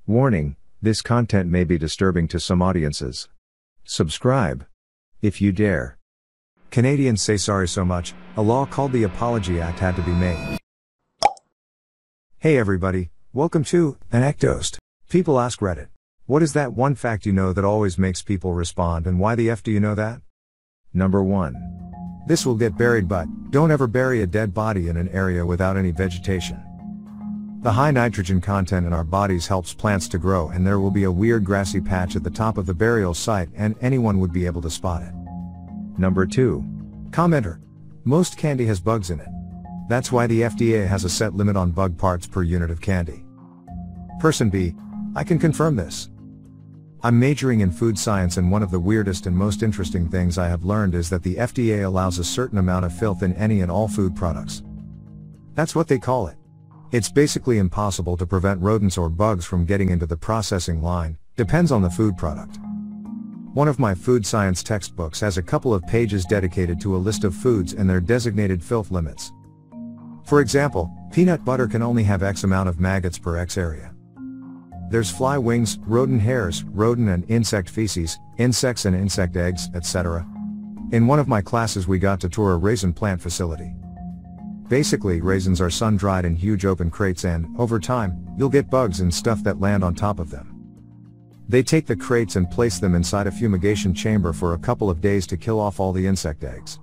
Warning, this content may be disturbing to some audiences. Subscribe, if you dare. Canadians say sorry so much, a law called the Apology Act had to be made. Hey everybody, welcome to ANECDOSED. People ask Reddit. What is that one fact you know that always makes people respond, and why the F do you know that? Number 1. This will get buried, but don't ever bury a dead body in an area without any vegetation. The high nitrogen content in our bodies helps plants to grow, and there will be a weird grassy patch at the top of the burial site and anyone would be able to spot it. Number 2. Commenter. Most candy has bugs in it. That's why the FDA has a set limit on bug parts per unit of candy. Person B. I can confirm this. I'm majoring in food science, and one of the weirdest and most interesting things I have learned is that the FDA allows a certain amount of filth in any and all food products. That's what they call it. It's basically impossible to prevent rodents or bugs from getting into the processing line, depends on the food product. One of my food science textbooks has a couple of pages dedicated to a list of foods and their designated filth limits. For example, peanut butter can only have X amount of maggots per X area. There's fly wings, rodent hairs, rodent and insect feces, insects and insect eggs, etc. In one of my classes we got to tour a raisin plant facility. Basically, raisins are sun-dried in huge open crates, and, over time, you'll get bugs and stuff that land on top of them. They take the crates and place them inside a fumigation chamber for a couple of days to kill off all the insect eggs.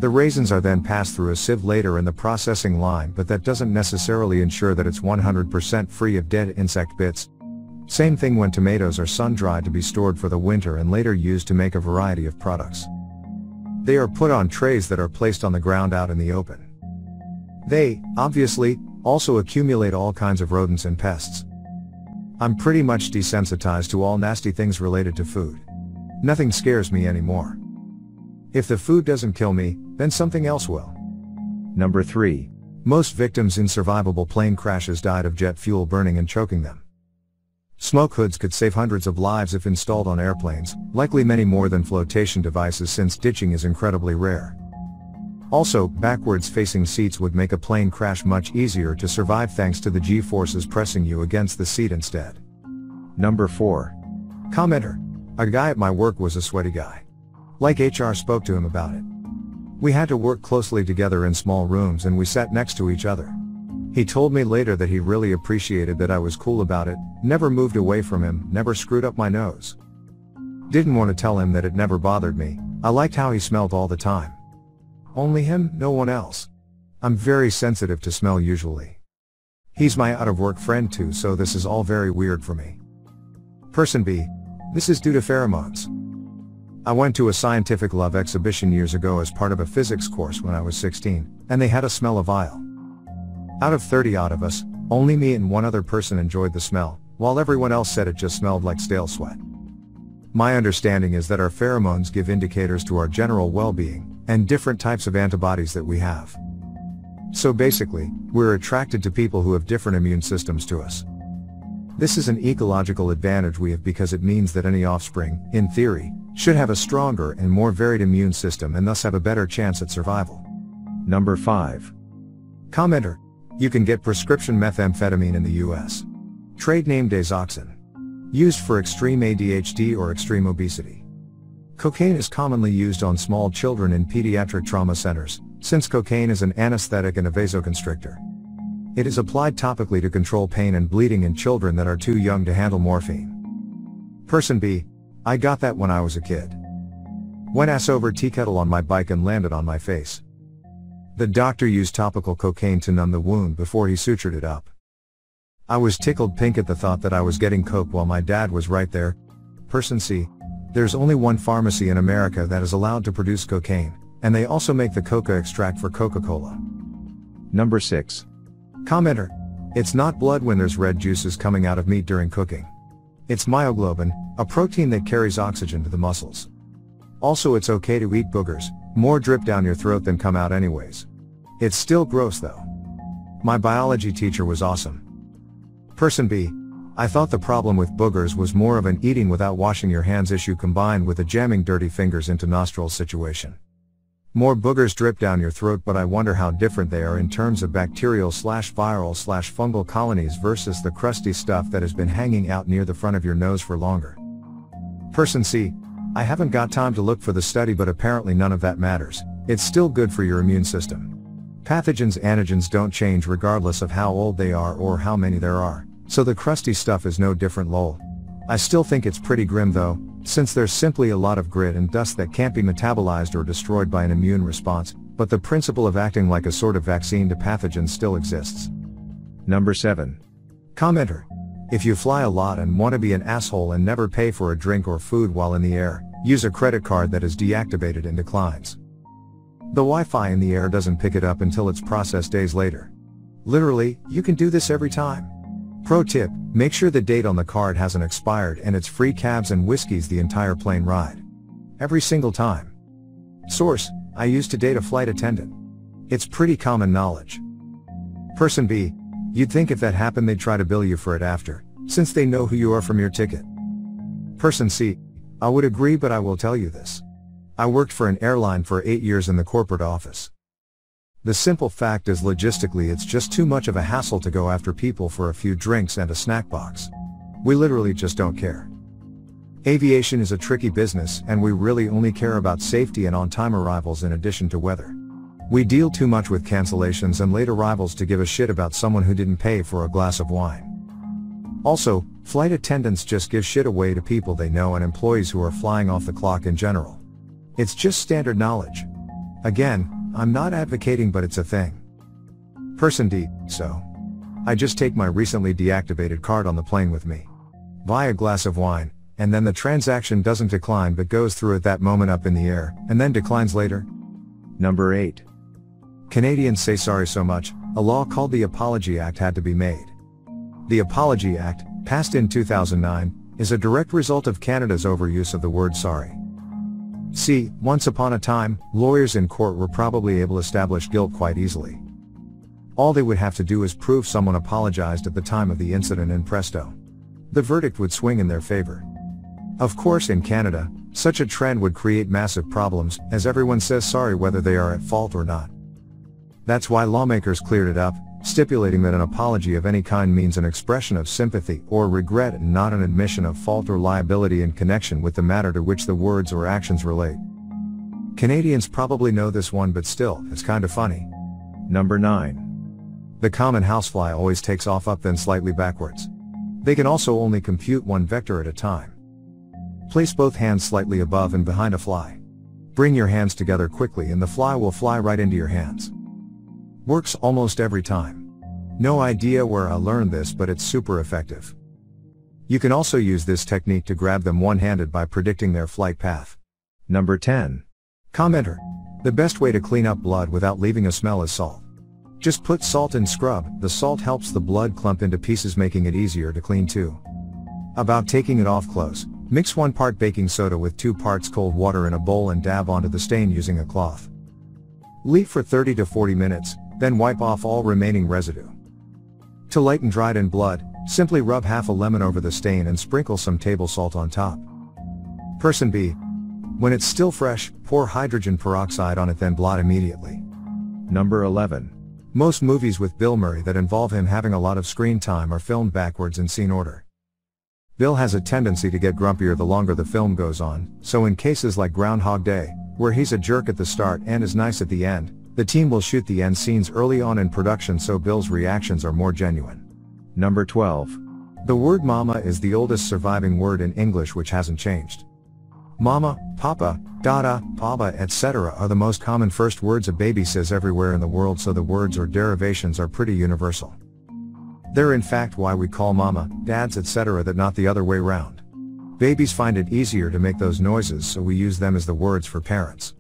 The raisins are then passed through a sieve later in the processing line, but that doesn't necessarily ensure that it's 100% free of dead insect bits. Same thing when tomatoes are sun-dried to be stored for the winter and later used to make a variety of products. They are put on trays that are placed on the ground out in the open. They, obviously, also accumulate all kinds of rodents and pests. I'm pretty much desensitized to all nasty things related to food. Nothing scares me anymore. If the food doesn't kill me, then something else will. Number 3. Most victims in survivable plane crashes died of jet fuel burning and choking them. Smoke hoods could save hundreds of lives if installed on airplanes, likely many more than flotation devices since ditching is incredibly rare. Also, backwards facing seats would make a plane crash much easier to survive thanks to the G-forces pressing you against the seat instead. Number 4. Commenter. A guy at my work was a sweaty guy. Like HR spoke to him about it. We had to work closely together in small rooms and we sat next to each other. He told me later that he really appreciated that I was cool about it, never moved away from him, never screwed up my nose. Didn't want to tell him that it never bothered me. I liked how he smelled all the time. Only him, no one else. I'm very sensitive to smell usually. He's my out-of-work friend too, so this is all very weird for me. Person B. This is due to pheromones. I went to a scientific love exhibition years ago as part of a physics course when I was 16, and they had a smell of vial. Out of 30 odd of us, only me and one other person enjoyed the smell, while everyone else said it just smelled like stale sweat. My understanding is that our pheromones give indicators to our general well-being, and different types of antibodies that we have. So basically, we're attracted to people who have different immune systems to us. This is an ecological advantage we have because it means that any offspring, in theory, should have a stronger and more varied immune system and thus have a better chance at survival. Number 5. Commenter. You can get prescription methamphetamine in the US. Trade name Dazoxin. Used for extreme ADHD or extreme obesity. Cocaine is commonly used on small children in pediatric trauma centers, since cocaine is an anesthetic and a vasoconstrictor. It is applied topically to control pain and bleeding in children that are too young to handle morphine. Person B. I got that when I was a kid. Went ass over tea kettle on my bike and landed on my face. The doctor used topical cocaine to numb the wound before he sutured it up. I was tickled pink at the thought that I was getting coke while my dad was right there. Person C. There's only one pharmacy in America that is allowed to produce cocaine, and they also make the coca extract for Coca-Cola. Number 6. Commenter. It's not blood when there's red juices coming out of meat during cooking. It's myoglobin, a protein that carries oxygen to the muscles. Also, it's okay to eat boogers, more drip down your throat than come out anyways. It's still gross though. My biology teacher was awesome. Person B. I thought the problem with boogers was more of an eating without washing your hands issue combined with a jamming dirty fingers into nostrils situation. More boogers drip down your throat, but I wonder how different they are in terms of bacterial/viral/fungal colonies versus the crusty stuff that has been hanging out near the front of your nose for longer. Person C. I haven't got time to look for the study, but apparently none of that matters. It's still good for your immune system. Pathogens' antigens don't change regardless of how old they are or how many there are, so the crusty stuff is no different, lol. I still think it's pretty grim though, since there's simply a lot of grit and dust that can't be metabolized or destroyed by an immune response, but the principle of acting like a sort of vaccine to pathogens still exists. Number 7. Commenter. If you fly a lot and want to be an asshole and never pay for a drink or food while in the air, use a credit card that is deactivated and declines. The Wi-Fi in the air doesn't pick it up until it's processed days later. Literally, you can do this every time. Pro tip, make sure the date on the card hasn't expired and it's free cabs and whiskeys the entire plane ride. Every single time. Source, I used to date a flight attendant. It's pretty common knowledge. Person B, you'd think if that happened they'd try to bill you for it after, since they know who you are from your ticket. Person C, I would agree, but I will tell you this. I worked for an airline for 8 years in the corporate office. The simple fact is logistically it's just too much of a hassle to go after people for a few drinks and a snack box. We literally just don't care. Aviation is a tricky business and we really only care about safety and on-time arrivals in addition to weather. We deal too much with cancellations and late arrivals to give a shit about someone who didn't pay for a glass of wine. Also, flight attendants just give shit away to people they know and employees who are flying off the clock in general. It's just standard knowledge. Again, I'm not advocating, but it's a thing. Person D, so. I just take my recently deactivated card on the plane with me. Buy a glass of wine, and then the transaction doesn't decline but goes through at that moment up in the air, and then declines later. Number 8. Canadians say sorry so much, a law called the Apology Act had to be made. The Apology Act, passed in 2009, is a direct result of Canada's overuse of the word sorry. See, once upon a time, lawyers in court were probably able to establish guilt quite easily. All they would have to do is prove someone apologized at the time of the incident and presto. The verdict would swing in their favor. Of course, in Canada, such a trend would create massive problems, as everyone says sorry whether they are at fault or not. That's why lawmakers cleared it up, stipulating that an apology of any kind means an expression of sympathy or regret and not an admission of fault or liability in connection with the matter to which the words or actions relate. Canadians probably know this one, but still, it's kind of funny. Number 9. The common housefly always takes off up then slightly backwards. They can also only compute one vector at a time. Place both hands slightly above and behind a fly. Bring your hands together quickly and the fly will fly right into your hands. Works almost every time. No idea where I learned this, but it's super effective. You can also use this technique to grab them one-handed by predicting their flight path. Number 10. Commenter. The best way to clean up blood without leaving a smell is salt. Just put salt in scrub, the salt helps the blood clump into pieces, making it easier to clean too. About taking it off close, mix 1 part baking soda with 2 parts cold water in a bowl and dab onto the stain using a cloth. Leave for 30 to 40 minutes, then wipe off all remaining residue. To lighten dried-in blood, simply rub half a lemon over the stain and sprinkle some table salt on top. Person B. When it's still fresh, pour hydrogen peroxide on it, then blot immediately. Number 11. Most movies with Bill Murray that involve him having a lot of screen time are filmed backwards in scene order. Bill has a tendency to get grumpier the longer the film goes on, so in cases like Groundhog Day, where he's a jerk at the start and is nice at the end, the team will shoot the end scenes early on in production so Bill's reactions are more genuine. Number 12. The word mama is the oldest surviving word in English which hasn't changed. Mama, papa, dada, baba, etc. are the most common first words a baby says everywhere in the world, so the words or derivations are pretty universal. They're in fact why we call mama, dads, etc. that, not the other way round. Babies find it easier to make those noises, so we use them as the words for parents.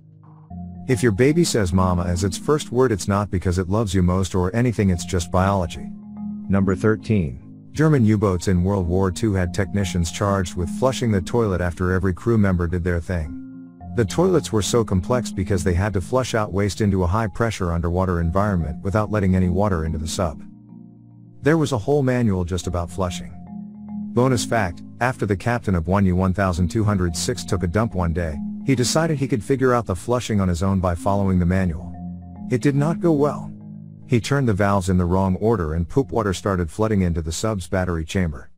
If your baby says mama as its first word, it's not because it loves you most or anything, it's just biology. Number 13. German U-boats in World War II had technicians charged with flushing the toilet after every crew member did their thing. The toilets were so complex because they had to flush out waste into a high-pressure underwater environment without letting any water into the sub. There was a whole manual just about flushing. Bonus fact, after the captain of one U-1206 took a dump one day, He decided he could figure out the flushing on his own by following the manual. It did not go well. He turned the valves in the wrong order and poop water started flooding into the sub's battery chamber.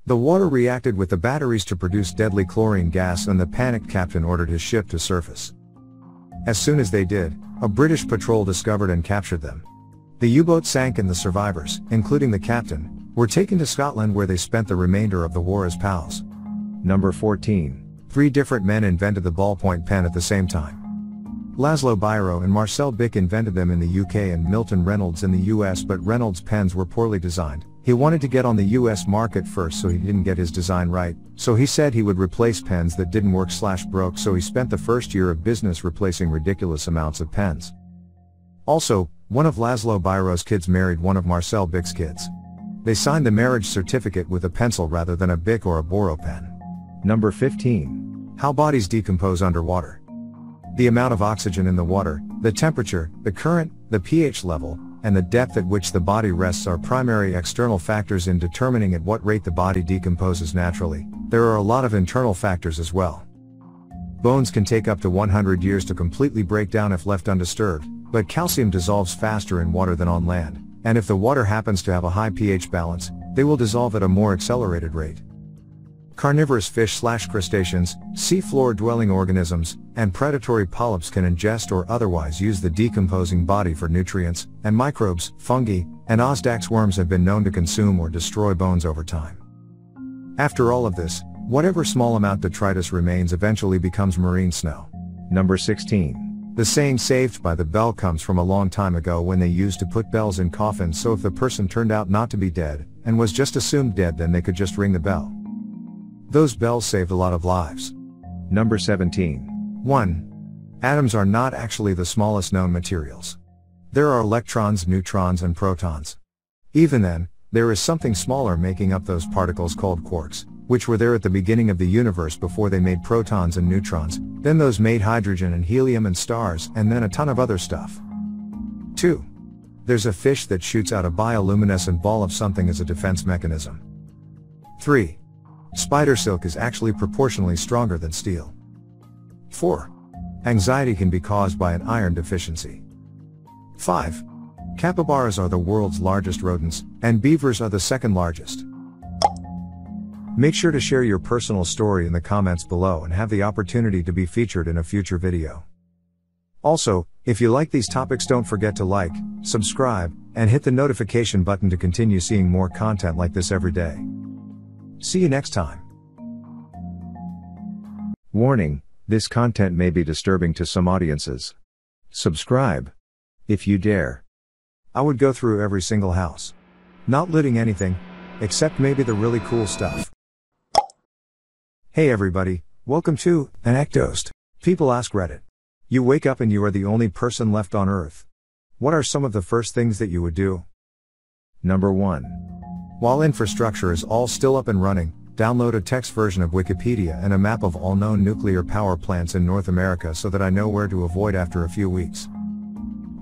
The water reacted with the batteries to produce deadly chlorine gas and the panicked captain ordered his ship to surface. As soon as they did, a British patrol discovered and captured them. The U-boat sank and the survivors, including the captain, were taken to Scotland where they spent the remainder of the war as pals. Number 14. 3 different men invented the ballpoint pen at the same time. Laszlo Biro and Marcel Bic invented them in the UK and Milton Reynolds in the US, but Reynolds' pens were poorly designed. He wanted to get on the US market first, so he didn't get his design right, so he said he would replace pens that didn't work/broke, so he spent the first year of business replacing ridiculous amounts of pens. Also, one of Laszlo Biro's kids married one of Marcel Bic's kids. They signed the marriage certificate with a pencil rather than a Bic or a Boro pen. Number 15. How bodies decompose underwater. The amount of oxygen in the water, the temperature, the current, the pH level, and the depth at which the body rests are primary external factors in determining at what rate the body decomposes naturally. There are a lot of internal factors as well. Bones can take up to 100 years to completely break down if left undisturbed, but calcium dissolves faster in water than on land, and if the water happens to have a high pH balance, they will dissolve at a more accelerated rate. Carnivorous fish/crustaceans, sea-floor-dwelling organisms, and predatory polyps can ingest or otherwise use the decomposing body for nutrients, and microbes, fungi, and Osdax worms have been known to consume or destroy bones over time. After all of this, whatever small amount detritus remains eventually becomes marine snow. Number 16. The saying "saved by the bell" comes from a long time ago when they used to put bells in coffins, so if the person turned out not to be dead, and was just assumed dead, then they could just ring the bell. Those bells saved a lot of lives. Number 17. 1. Atoms are not actually the smallest known materials. There are electrons, neutrons, and protons. Even then, there is something smaller making up those particles called quarks, which were there at the beginning of the universe before they made protons and neutrons, then those made hydrogen and helium and stars, and then a ton of other stuff. 2. There's a fish that shoots out a bioluminescent ball of something as a defense mechanism. 3. Spider silk is actually proportionally stronger than steel. 4. Anxiety can be caused by an iron deficiency. 5. Capybaras are the world's largest rodents, and beavers are the second largest. Make sure to share your personal story in the comments below and have the opportunity to be featured in a future video. Also, if you like these topics, don't forget to like, subscribe, and hit the notification button to continue seeing more content like this every day. See you next time. Warning, this content may be disturbing to some audiences. Subscribe. If you dare. I would go through every single house. Not looting anything, except maybe the really cool stuff. Hey everybody, welcome to AskReddit. People ask Reddit. You wake up and you are the only person left on Earth. What are some of the first things that you would do? Number 1. While infrastructure is all still up and running, download a text version of Wikipedia and a map of all known nuclear power plants in North America so that I know where to avoid after a few weeks.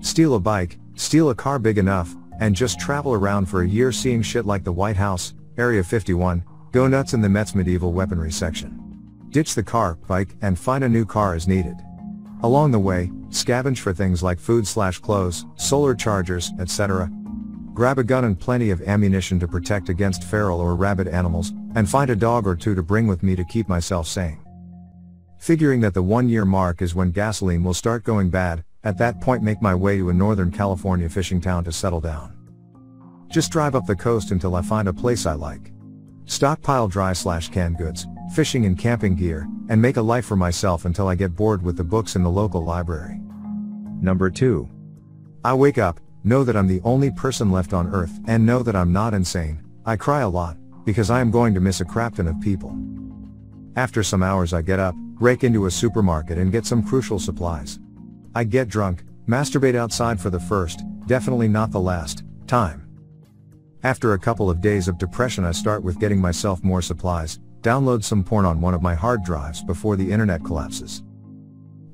Steal a bike, steal a car big enough, and just travel around for a year seeing shit like the White House, Area 51, go nuts in the Met's medieval weaponry section. Ditch the car, bike, and find a new car as needed. Along the way, scavenge for things like food/clothes, solar chargers, etc. Grab a gun and plenty of ammunition to protect against feral or rabid animals, and find a dog or two to bring with me to keep myself sane. Figuring that the 1-year mark is when gasoline will start going bad, at that point make my way to a Northern California fishing town to settle down. Just drive up the coast until I find a place I like. Stockpile dry/canned goods, fishing and camping gear, and make a life for myself until I get bored with the books in the local library. Number 2. I wake up, know that I'm the only person left on Earth, and know that I'm not insane. I cry a lot, because I am going to miss a crapton of people. After some hours I get up, rake into a supermarket and get some crucial supplies. I get drunk, masturbate outside for the first, definitely not the last, time. After a couple of days of depression I start with getting myself more supplies, download some porn on one of my hard drives before the internet collapses.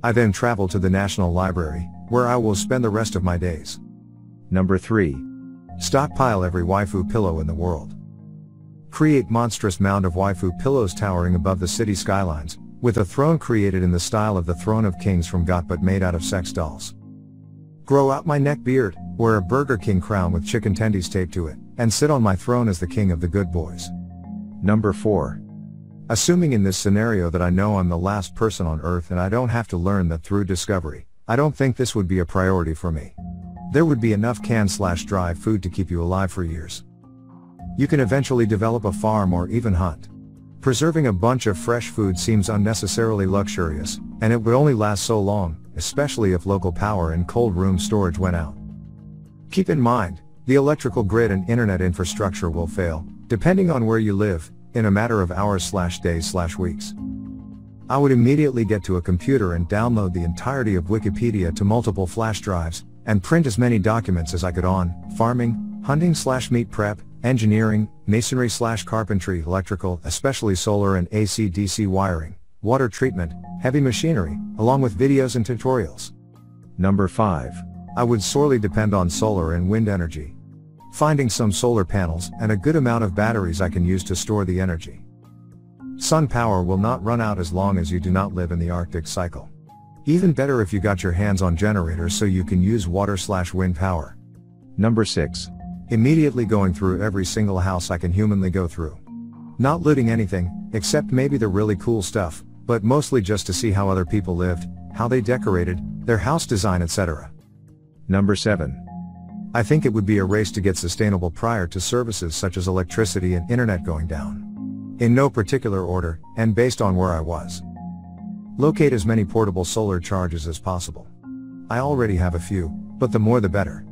I then travel to the National Library, where I will spend the rest of my days. Number 3. Stockpile every waifu pillow in the world. Create monstrous mound of waifu pillows towering above the city skylines, with a throne created in the style of the Throne of Kings from GOT but made out of sex dolls. Grow out my neck beard, wear a Burger King crown with chicken tendies taped to it, and sit on my throne as the king of the good boys. Number 4. Assuming in this scenario that I know I'm the last person on Earth and I don't have to learn that through discovery, I don't think this would be a priority for me. There would be enough canned/dry food to keep you alive for years. You can eventually develop a farm or even hunt. Preserving a bunch of fresh food seems unnecessarily luxurious, and it would only last so long, especially if local power and cold room storage went out. Keep in mind, the electrical grid and internet infrastructure will fail, depending on where you live, in a matter of hours/days/weeks. I would immediately get to a computer and download the entirety of Wikipedia to multiple flash drives, and print as many documents as I could on farming, hunting/meat prep, engineering, masonry/carpentry, electrical, especially solar and AC/DC wiring, water treatment, heavy machinery, along with videos and tutorials. Number 5. I would sorely depend on solar and wind energy. Finding some solar panels and a good amount of batteries I can use to store the energy. Sun power will not run out as long as you do not live in the Arctic cycle. Even better if you got your hands on generators so you can use water/wind power. Number 6. Immediately going through every single house I can humanly go through. Not looting anything, except maybe the really cool stuff, but mostly just to see how other people lived, how they decorated, their house design, etc. Number 7. I think it would be a race to get sustainable prior to services such as electricity and internet going down. In no particular order, and based on where I was. Locate as many portable solar chargers as possible. I already have a few, but the more the better.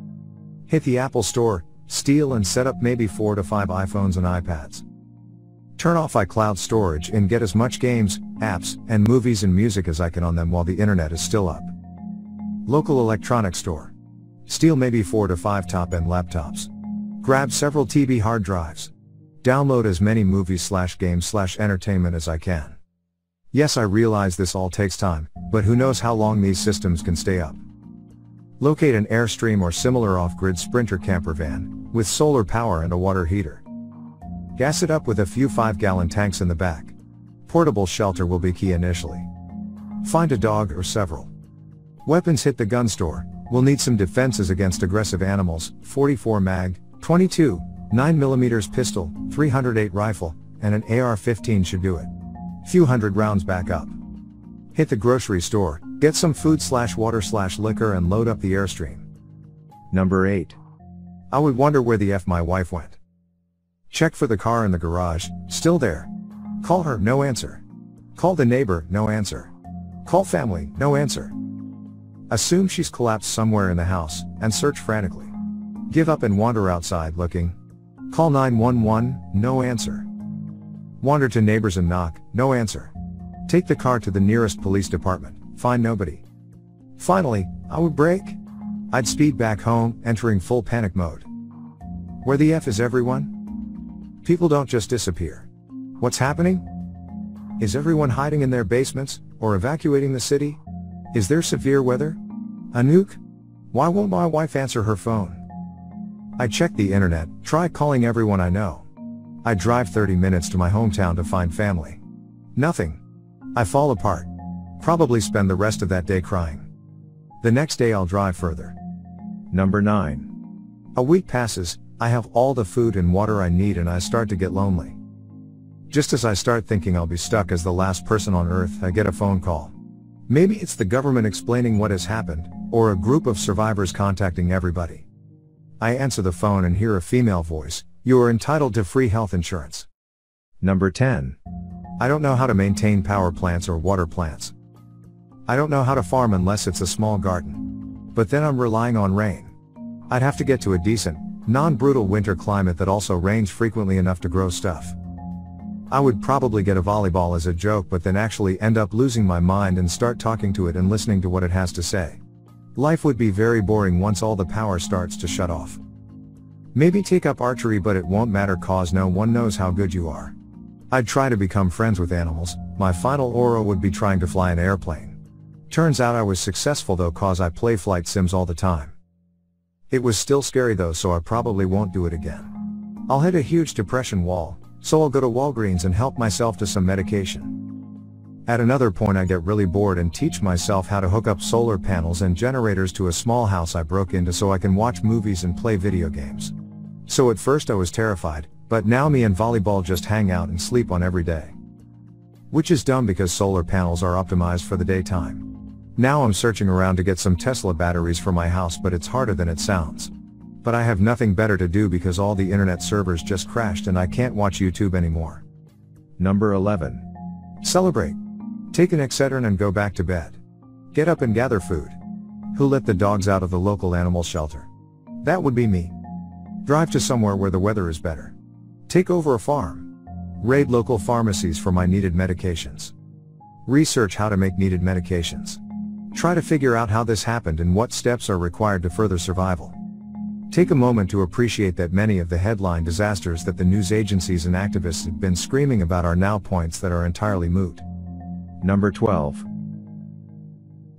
Hit the Apple Store, steal and set up maybe 4 to 5 iPhones and iPads. Turn off iCloud storage and get as much games, apps, and movies and music as I can on them while the internet is still up. Local electronics store. Steal maybe 4 to 5 top-end laptops. Grab several TB hard drives. Download as many movies/games/entertainment as I can. Yes, I realize this all takes time, but who knows how long these systems can stay up. Locate an Airstream or similar off-grid Sprinter camper van, with solar power and a water heater. Gas it up with a few 5-gallon tanks in the back. Portable shelter will be key initially. Find a dog or several. Weapons. Hit the gun store. We'll need some defenses against aggressive animals, 44 mag, 22, 9mm pistol, 308 rifle, and an AR-15 should do it. Few hundred rounds back up. Hit the grocery store, get some food/water/liquor and load up the Airstream. Number 8. I would wonder where the F my wife went. Check for the car in the garage, still there. Call her, no answer. Call the neighbor, no answer. Call family, no answer. Assume she's collapsed somewhere in the house, and search frantically. Give up and wander outside looking. Call 911, no answer. Wander to neighbors and knock, no answer. Take the car to the nearest police department, find nobody. Finally, I would brake. I'd speed back home, entering full panic mode. Where the F is everyone? People don't just disappear. What's happening? Is everyone hiding in their basements, or evacuating the city? Is there severe weather? A nuke? Why won't my wife answer her phone? I check the internet, try calling everyone I know. I drive 30 minutes to my hometown to find family. Nothing. I fall apart. Probably spend the rest of that day crying. The next day I'll drive further. Number 9. A week passes, I have all the food and water I need and I start to get lonely. Just as I start thinking I'll be stuck as the last person on Earth, I get a phone call. Maybe it's the government explaining what has happened, or a group of survivors contacting everybody. I answer the phone and hear a female voice, "You are entitled to free health insurance." Number 10. I don't know how to maintain power plants or water plants. I don't know how to farm unless it's a small garden. But then I'm relying on rain. I'd have to get to a decent, non-brutal winter climate that also rains frequently enough to grow stuff. I would probably get a volleyball as a joke but then actually end up losing my mind and start talking to it and listening to what it has to say. Life would be very boring once all the power starts to shut off. Maybe take up archery but it won't matter cause no one knows how good you are. I'd try to become friends with animals, my final aura would be trying to fly an airplane. Turns out I was successful though cause I play flight sims all the time. It was still scary though so I probably won't do it again. I'll hit a huge depression wall, so I'll go to Walgreens and help myself to some medication. At another point I get really bored and teach myself how to hook up solar panels and generators to a small house I broke into so I can watch movies and play video games. So at first I was terrified, but now me and volleyball just hang out and sleep on every day. Which is dumb because solar panels are optimized for the daytime. Now I'm searching around to get some Tesla batteries for my house, but it's harder than it sounds. But I have nothing better to do because all the internet servers just crashed and I can't watch YouTube anymore. Number 11. Celebrate. Take an Excedrin and go back to bed. Get up and gather food. Who let the dogs out of the local animal shelter? That would be me. Drive to somewhere where the weather is better. Take over a farm. Raid local pharmacies for my needed medications. Research how to make needed medications. Try to figure out how this happened and what steps are required to further survival. Take a moment to appreciate that many of the headline disasters that the news agencies and activists have been screaming about are now points that are entirely moot. Number 12.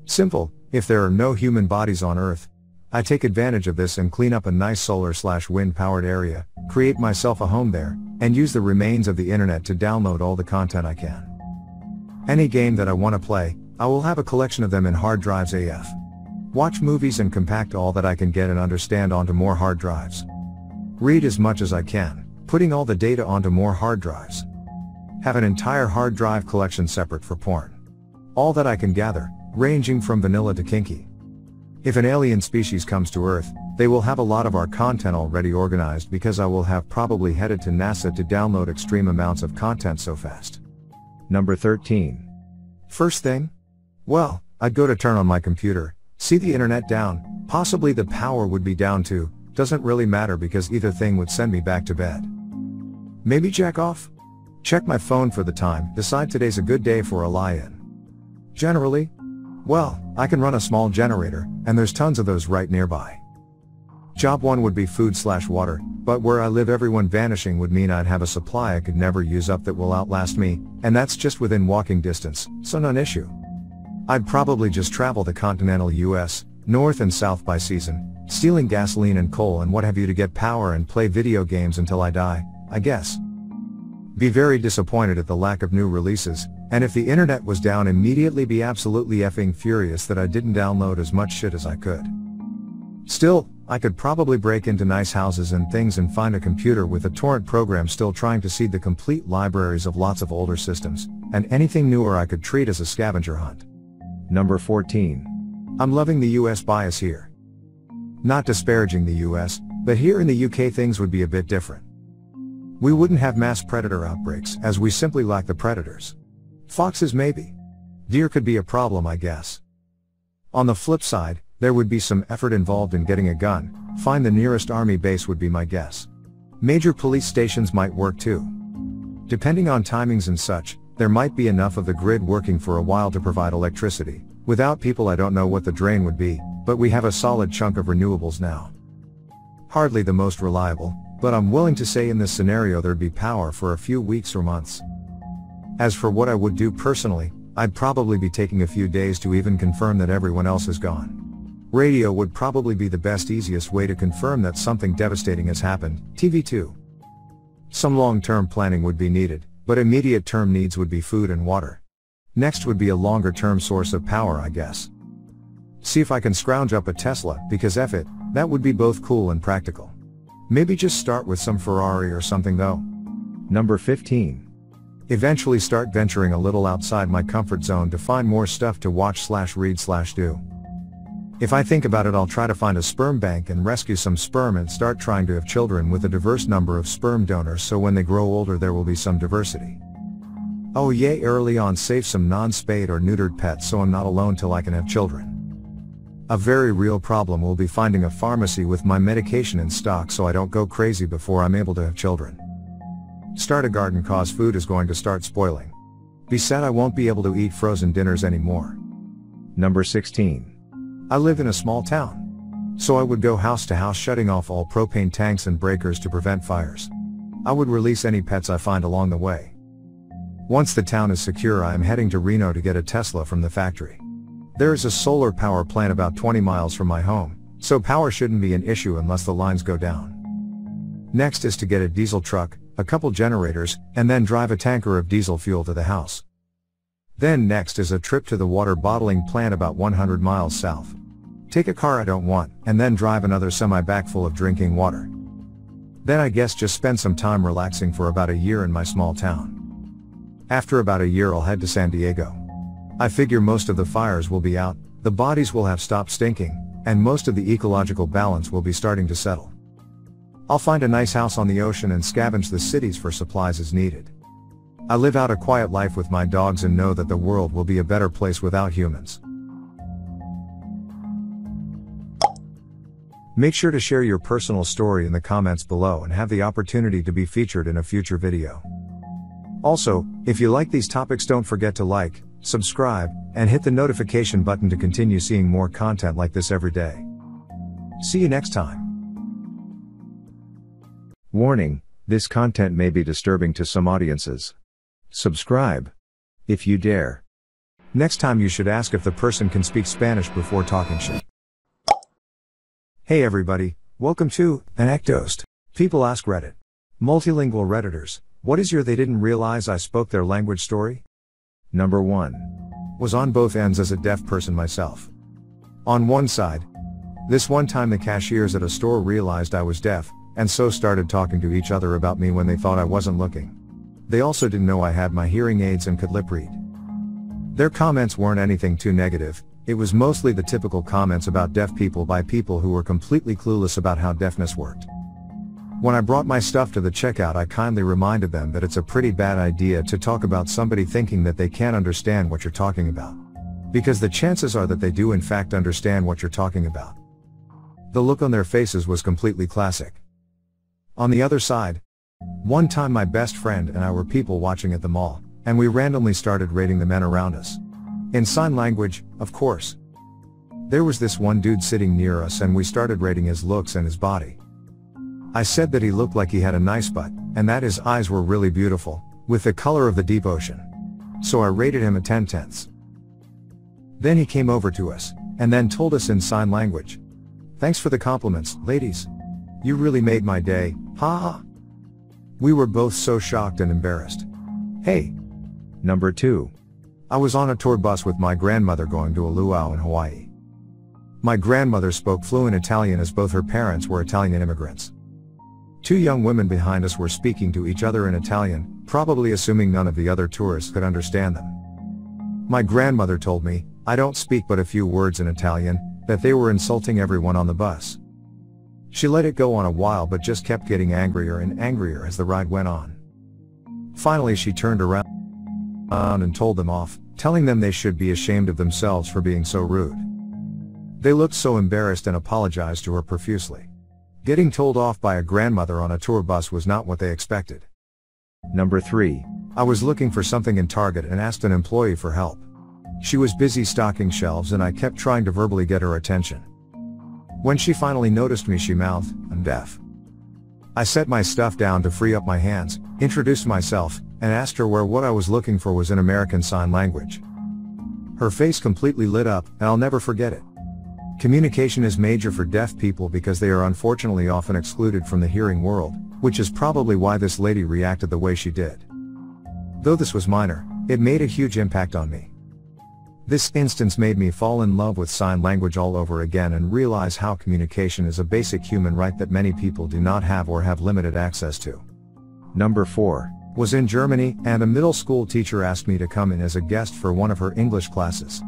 Simple. If there are no human bodies on Earth, I take advantage of this and clean up a nice solar/wind powered area, create myself a home there, and use the remains of the internet to download all the content I can. Any game that I want to play, I will have a collection of them in hard drives AF. Watch movies and compact all that I can get and understand onto more hard drives. Read as much as I can, putting all the data onto more hard drives. Have an entire hard drive collection separate for porn. All that I can gather, ranging from vanilla to kinky. If an alien species comes to Earth, they will have a lot of our content already organized because I will have probably headed to NASA to download extreme amounts of content so fast. Number 13. First thing? Well, I'd go to turn on my computer, see the internet down, possibly the power would be down too, doesn't really matter because either thing would send me back to bed. Maybe jack off? Check my phone for the time, decide today's a good day for a lie-in. Generally? Well, I can run a small generator, and there's tons of those right nearby. Job 1 would be food/water, but where I live everyone vanishing would mean I'd have a supply I could never use up that will outlast me, and that's just within walking distance, so non-issue. I'd probably just travel the continental US, north and south by season, stealing gasoline and coal and what have you to get power and play video games until I die, I guess. Be very disappointed at the lack of new releases, and if the internet was down immediately be absolutely effing furious that I didn't download as much shit as I could. Still, I could probably break into nice houses and things and find a computer with a torrent program still trying to seed the complete libraries of lots of older systems, and anything newer I could treat as a scavenger hunt. Number 14. I'm loving the US bias here. Not disparaging the US, but here in the UK things would be a bit different. We wouldn't have mass predator outbreaks as we simply lack the predators. Foxes maybe. Deer could be a problem, I guess. On the flip side, there would be some effort involved in getting a gun. Find the nearest army base would be my guess. Major police stations might work too. Depending on timings and such, there might be enough of the grid working for a while to provide electricity. Without people I don't know what the drain would be, but we have a solid chunk of renewables now. Hardly the most reliable, but I'm willing to say in this scenario there'd be power for a few weeks or months. As for what I would do personally, I'd probably be taking a few days to even confirm that everyone else is gone. Radio would probably be the best easiest way to confirm that something devastating has happened, TV too. Some long-term planning would be needed, but immediate term needs would be food and water. Next would be a longer term source of power, I guess. See if I can scrounge up a Tesla, because F it, that would be both cool and practical. Maybe just start with some Ferrari or something though. Number 15. Eventually start venturing a little outside my comfort zone to find more stuff to watch/read/do. If I think about it, I'll try to find a sperm bank and rescue some sperm and start trying to have children with a diverse number of sperm donors so when they grow older there will be some diversity. Oh yay, early on save some non-spayed or neutered pets so I'm not alone till I can have children. A very real problem will be finding a pharmacy with my medication in stock so I don't go crazy before I'm able to have children. Start a garden cause food is going to start spoiling. Be sad I won't be able to eat frozen dinners anymore. Number 16. I live in a small town. So I would go house to house shutting off all propane tanks and breakers to prevent fires. I would release any pets I find along the way. Once the town is secure I am heading to Reno to get a Tesla from the factory. There is a solar power plant about 20 miles from my home, so power shouldn't be an issue unless the lines go down. Next is to get a diesel truck, a couple generators, and then drive a tanker of diesel fuel to the house. Then next is a trip to the water bottling plant about 100 miles south. Take a car I don't want, and then drive another semi-back full of drinking water. Then I guess just spend some time relaxing for about a year in my small town. After about a year I'll head to San Diego. I figure most of the fires will be out, the bodies will have stopped stinking, and most of the ecological balance will be starting to settle. I'll find a nice house on the ocean and scavenge the cities for supplies as needed. I live out a quiet life with my dogs and know that the world will be a better place without humans. Make sure to share your personal story in the comments below and have the opportunity to be featured in a future video. Also, if you like these topics, don't forget to like, subscribe, and hit the notification button to continue seeing more content like this every day. See you next time. Warning, this content may be disturbing to some audiences. Subscribe, if you dare. Next time you should ask if the person can speak Spanish before talking shit. Hey everybody, welcome to ANECDOSED. People ask Reddit. Multilingual Redditors, what is your they didn't realize I spoke their language story? Number 1. Was on both ends as a deaf person myself. On one side, this one time the cashiers at a store realized I was deaf, and so started talking to each other about me when they thought I wasn't looking. They also didn't know I had my hearing aids and could lip read. Their comments weren't anything too negative, it was mostly the typical comments about deaf people by people who were completely clueless about how deafness worked. When I brought my stuff to the checkout, I kindly reminded them that it's a pretty bad idea to talk about somebody thinking that they can't understand what you're talking about. Because the chances are that they do in fact understand what you're talking about. The look on their faces was completely classic. On the other side, one time my best friend and I were people watching at the mall, and we randomly started rating the men around us. In sign language, of course. There was this one dude sitting near us and we started rating his looks and his body. I said that he looked like he had a nice butt, and that his eyes were really beautiful, with the color of the deep ocean. So I rated him a 10/10. Then he came over to us, and then told us in sign language, "Thanks for the compliments, ladies. You really made my day, ha ha." We were both so shocked and embarrassed. Hey. Number 2. I was on a tour bus with my grandmother going to a luau in Hawaii. My grandmother spoke fluent Italian as both her parents were Italian immigrants. Two young women behind us were speaking to each other in Italian, probably assuming none of the other tourists could understand them. My grandmother told me, I don't speak but a few words in Italian, that they were insulting everyone on the bus. She let it go on a while but just kept getting angrier and angrier as the ride went on. Finally she turned around and told them off, telling them they should be ashamed of themselves for being so rude. They looked so embarrassed and apologized to her profusely. Getting told off by a grandmother on a tour bus was not what they expected. Number 3. I was looking for something in Target and asked an employee for help. She was busy stocking shelves and I kept trying to verbally get her attention. When she finally noticed me, she mouthed, "I'm deaf." I set my stuff down to free up my hands, introduced myself, and asked her where what I was looking for was in American Sign Language. Her face completely lit up, and I'll never forget it. Communication is major for deaf people because they are unfortunately often excluded from the hearing world, which is probably why this lady reacted the way she did. Though this was minor, it made a huge impact on me. This instance made me fall in love with sign language all over again and realize how communication is a basic human right that many people do not have or have limited access to. Number 4. Was in Germany, and a middle school teacher asked me to come in as a guest for one of her English classes.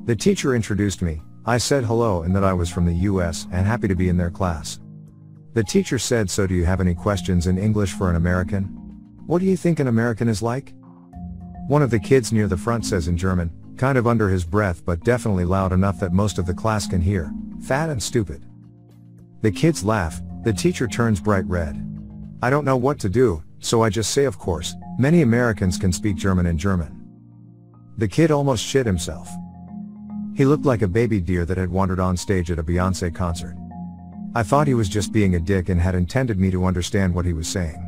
The teacher introduced me, I said hello and that I was from the US and happy to be in their class. The teacher said, "So do you have any questions in English for an American? What do you think an American is like?" One of the kids near the front says in German, kind of under his breath but definitely loud enough that most of the class can hear, "Fat and stupid." The kids laugh, the teacher turns bright red. I don't know what to do, so I just say, "Of course, many Americans can speak German in German." The kid almost shit himself. He looked like a baby deer that had wandered on stage at a Beyoncé concert. I thought he was just being a dick and had intended me to understand what he was saying.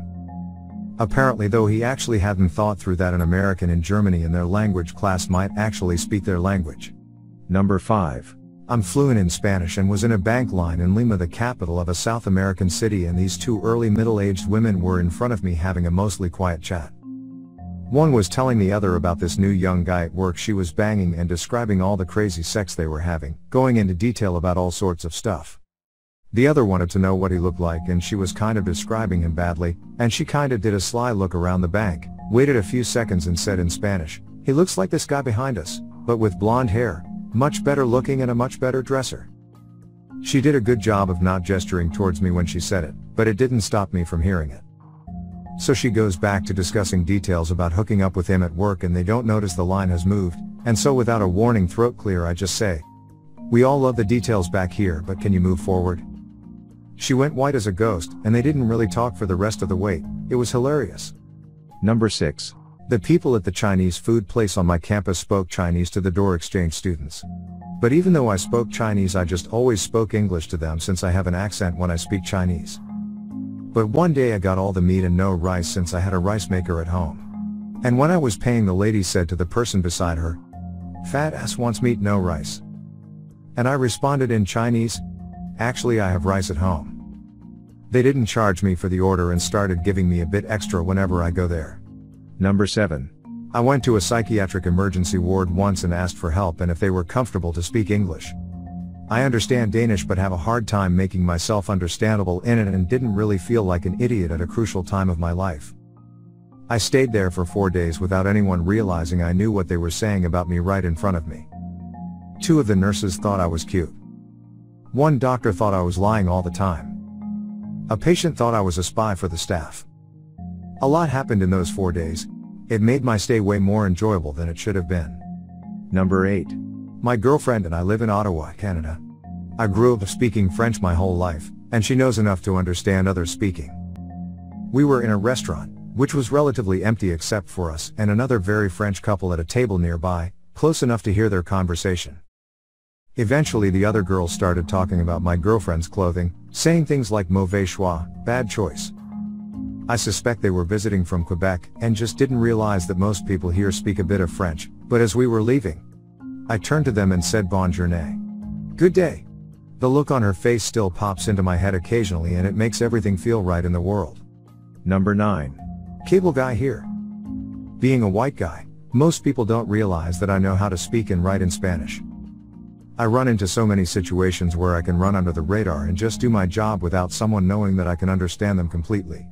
Apparently though he actually hadn't thought through that an American in Germany in their language class might actually speak their language. Number 5. I'm fluent in Spanish and was in a bank line in Lima, the capital of a South American city, and these two early middle-aged women were in front of me having a mostly quiet chat. One was telling the other about this new young guy at work she was banging and describing all the crazy sex they were having, going into detail about all sorts of stuff. The other wanted to know what he looked like and she was kind of describing him badly, and she kinda did a sly look around the bank, waited a few seconds and said in Spanish, "He looks like this guy behind us, but with blonde hair, much better looking and a much better dresser." She did a good job of not gesturing towards me when she said it, but it didn't stop me from hearing it. So she goes back to discussing details about hooking up with him at work and they don't notice the line has moved, and so without a warning throat clear I just say, "We all love the details back here, but can you move forward?" She went white as a ghost, and they didn't really talk for the rest of the wait. It was hilarious. Number 6. The people at the Chinese food place on my campus spoke Chinese to the door exchange students. But even though I spoke Chinese, I just always spoke English to them since I have an accent when I speak Chinese. But one day I got all the meat and no rice since I had a rice maker at home. And when I was paying, the lady said to the person beside her, "Fat ass wants meat, no rice." And I responded in Chinese, "Actually I have rice at home." They didn't charge me for the order and started giving me a bit extra whenever I go there. Number 7. I went to a psychiatric emergency ward once and asked for help and if they were comfortable to speak English. I understand Danish but have a hard time making myself understandable in it and didn't really feel like an idiot at a crucial time of my life. I stayed there for 4 days without anyone realizing I knew what they were saying about me right in front of me. 2 of the nurses thought I was cute. 1 doctor thought I was lying all the time. A patient thought I was a spy for the staff. A lot happened in those 4 days. It made my stay way more enjoyable than it should have been. Number 8. My girlfriend and I live in Ottawa, Canada. I grew up speaking French my whole life, and she knows enough to understand others speaking. We were in a restaurant, which was relatively empty except for us and another very French couple at a table nearby, close enough to hear their conversation. Eventually the other girls started talking about my girlfriend's clothing, saying things like mauvais choix, bad choice. I suspect they were visiting from Quebec and just didn't realize that most people here speak a bit of French, but as we were leaving, I turned to them and said bonne journée. Good day. The look on her face still pops into my head occasionally and it makes everything feel right in the world. Number 9. Cable guy here. Being a white guy, most people don't realize that I know how to speak and write in Spanish. I run into so many situations where I can run under the radar and just do my job without someone knowing that I can understand them completely.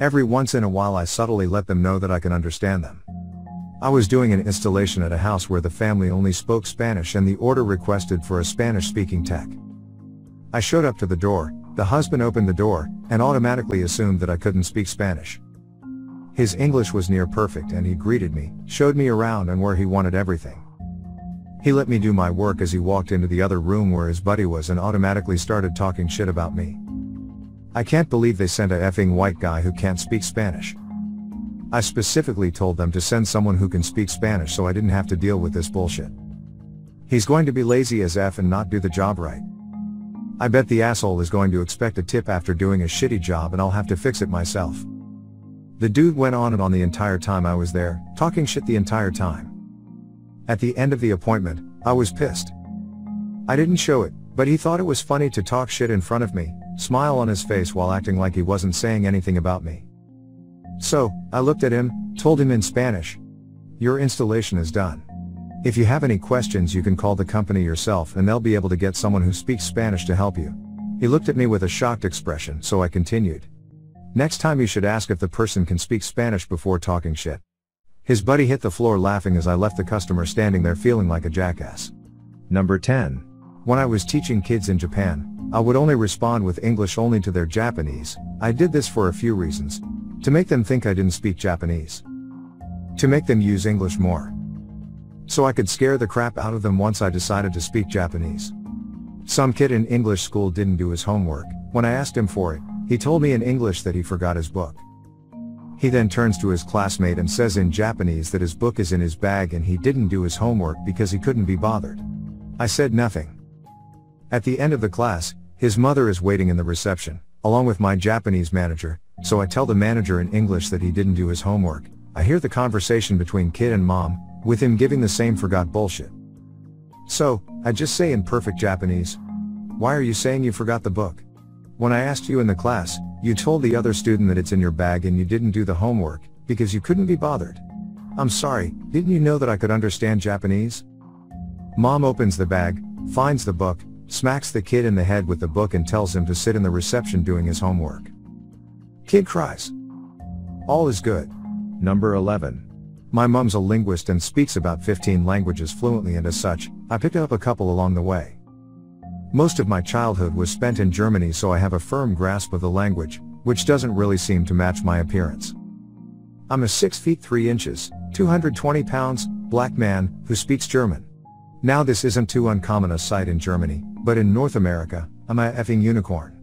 Every once in a while I subtly let them know that I can understand them. I was doing an installation at a house where the family only spoke Spanish and the order requested for a Spanish-speaking tech. I showed up to the door, the husband opened the door, and automatically assumed that I couldn't speak Spanish. His English was near perfect and he greeted me, showed me around and where he wanted everything. He let me do my work as he walked into the other room where his buddy was and automatically started talking shit about me. I can't believe they sent a effing white guy who can't speak Spanish. I specifically told them to send someone who can speak Spanish so I didn't have to deal with this bullshit. He's going to be lazy as F and not do the job right. I bet the asshole is going to expect a tip after doing a shitty job and I'll have to fix it myself. The dude went on and on the entire time I was there, talking shit the entire time. At the end of the appointment, I was pissed. I didn't show it, but he thought it was funny to talk shit in front of me, smile on his face while acting like he wasn't saying anything about me. So, I looked at him, told him in Spanish, "Your installation is done. If you have any questions you can call the company yourself and they'll be able to get someone who speaks Spanish to help you." He looked at me with a shocked expression, so I continued. "Next time you should ask if the person can speak Spanish before talking shit." His buddy hit the floor laughing as I left the customer standing there feeling like a jackass. Number 10. When I was teaching kids in Japan, I would only respond with English only to their Japanese. I did this for a few reasons. To make them think I didn't speak Japanese. To make them use English more. So I could scare the crap out of them once I decided to speak Japanese. Some kid in English school didn't do his homework. When I asked him for it, he told me in English that he forgot his book. He then turns to his classmate and says in Japanese that his book is in his bag and he didn't do his homework because he couldn't be bothered. I said nothing. At the end of the class, his mother is waiting in the reception, along with my Japanese manager, so I tell the manager in English that he didn't do his homework. I hear the conversation between kid and mom, with him giving the same forgot bullshit. So, I just say in perfect Japanese, "Why are you saying you forgot the book? When I asked you in the class, you told the other student that it's in your bag and you didn't do the homework. because you couldn't be bothered. I'm sorry, didn't you know that I could understand Japanese? Mom opens the bag, finds the book, smacks the kid in the head with the book and tells him to sit in the reception doing his homework. Kid cries. All is good. Number 11. My mom's a linguist and speaks about 15 languages fluently, and as such, I picked up a couple along the way. Most of my childhood was spent in Germany, so I have a firm grasp of the language, which doesn't really seem to match my appearance. I'm a 6 feet 3 inches, 220 pounds, black man, who speaks German. Now this isn't too uncommon a sight in Germany, but in North America, I'm a effing unicorn.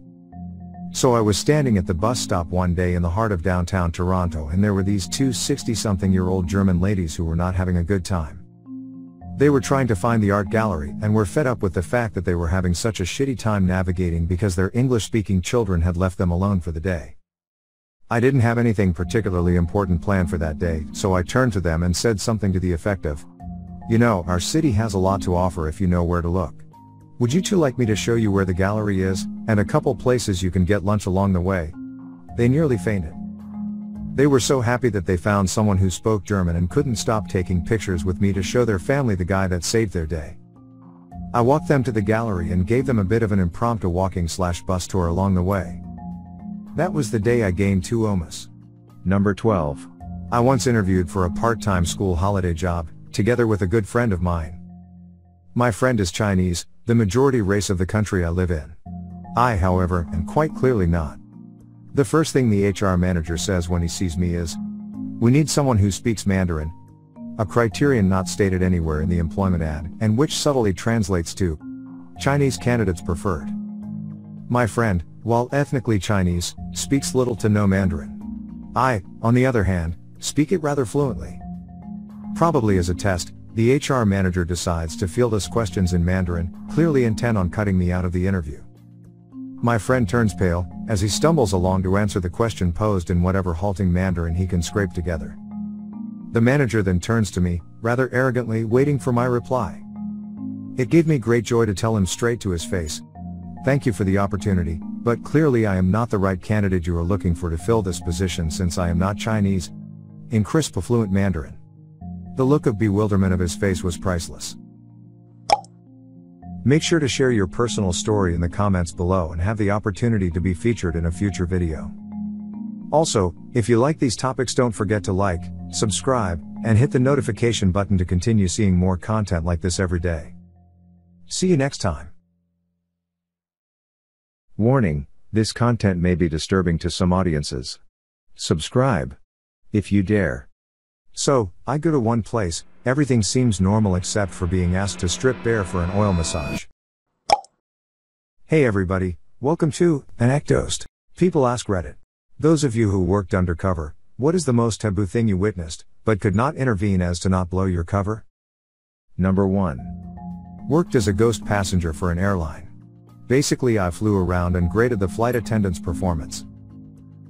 So I was standing at the bus stop one day in the heart of downtown Toronto, and there were these two 60-something-year-old German ladies who were not having a good time. They were trying to find the art gallery and were fed up with the fact that they were having such a shitty time navigating because their English-speaking children had left them alone for the day. I didn't have anything particularly important planned for that day, so I turned to them and said something to the effect of, "You know, our city has a lot to offer if you know where to look. Would you two like me to show you where the gallery is, and a couple places you can get lunch along the way?" They nearly fainted. They were so happy that they found someone who spoke German and couldn't stop taking pictures with me to show their family the guy that saved their day. I walked them to the gallery and gave them a bit of an impromptu walking/bus tour along the way. That was the day I gained 2 omas. Number 12. I once interviewed for a part-time school holiday job, together with a good friend of mine. My friend is Chinese, the majority race of the country I live in. I, however, am quite clearly not. The first thing the HR manager says when he sees me is, "We need someone who speaks Mandarin," a criterion not stated anywhere in the employment ad, and which subtly translates to, "Chinese candidates preferred." My friend, while ethnically Chinese, speaks little to no Mandarin. I, on the other hand, speak it rather fluently. Probably as a test, the HR manager decides to field us questions in Mandarin, clearly intent on cutting me out of the interview. My friend turns pale, as he stumbles along to answer the question posed in whatever halting Mandarin he can scrape together. The manager then turns to me, rather arrogantly waiting for my reply. It gave me great joy to tell him straight to his face, "Thank you for the opportunity, but clearly I am not the right candidate you are looking for to fill this position since I am not Chinese," in crisp fluent Mandarin. The look of bewilderment of his face was priceless. Make sure to share your personal story in the comments below and have the opportunity to be featured in a future video. Also, if you like these topics, don't forget to like, subscribe, and hit the notification button to continue seeing more content like this every day. See you next time. Warning, this content may be disturbing to some audiences. Subscribe, if you dare. So, I go to one place, everything seems normal except for being asked to strip bare for an oil massage. Hey everybody, welcome to ANECDOSED. People ask Reddit. Those of you who worked undercover, what is the most taboo thing you witnessed, but could not intervene as to not blow your cover? Number 1. Worked as a ghost passenger for an airline. Basically I flew around and graded the flight attendant's performance.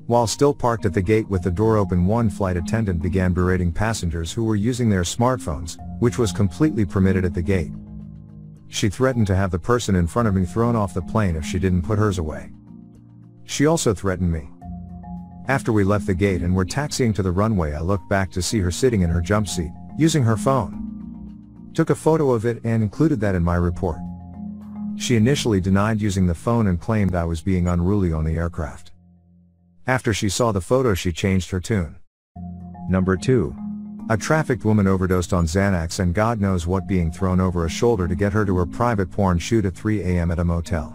While still parked at the gate with the door open, one flight attendant began berating passengers who were using their smartphones, which was completely permitted at the gate. She threatened to have the person in front of me thrown off the plane if she didn't put hers away. She also threatened me. After we left the gate and were taxiing to the runway, I looked back to see her sitting in her jump seat, using her phone. Took a photo of it and included that in my report. She initially denied using the phone and claimed I was being unruly on the aircraft. After she saw the photo, she changed her tune. Number 2. A trafficked woman overdosed on Xanax and God knows what being thrown over a shoulder to get her to her private porn shoot at 3 a.m. at a motel.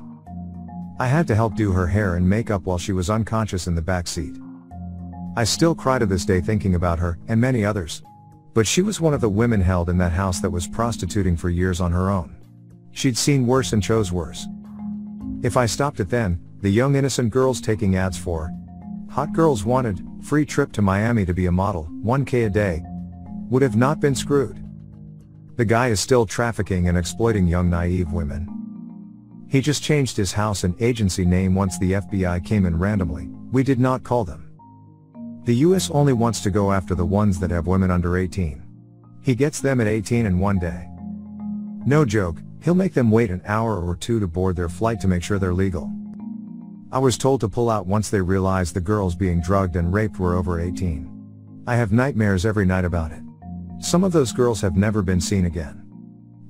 I had to help do her hair and makeup while she was unconscious in the back seat. I still cry to this day thinking about her, and many others. But she was one of the women held in that house that was prostituting for years on her own. She'd seen worse and chose worse. If I stopped it then, the young innocent girls taking ads for Hot Girls Wanted, free trip to Miami to be a model, 1K a day, would have not been screwed. The guy is still trafficking and exploiting young naive women. He just changed his house and agency name once the FBI came in randomly. We did not call them. The US only wants to go after the ones that have women under 18. He gets them at 18 in one day. No joke, he'll make them wait an hour or two to board their flight to make sure they're legal. I was told to pull out once they realized the girls being drugged and raped were over 18. I have nightmares every night about it. Some of those girls have never been seen again.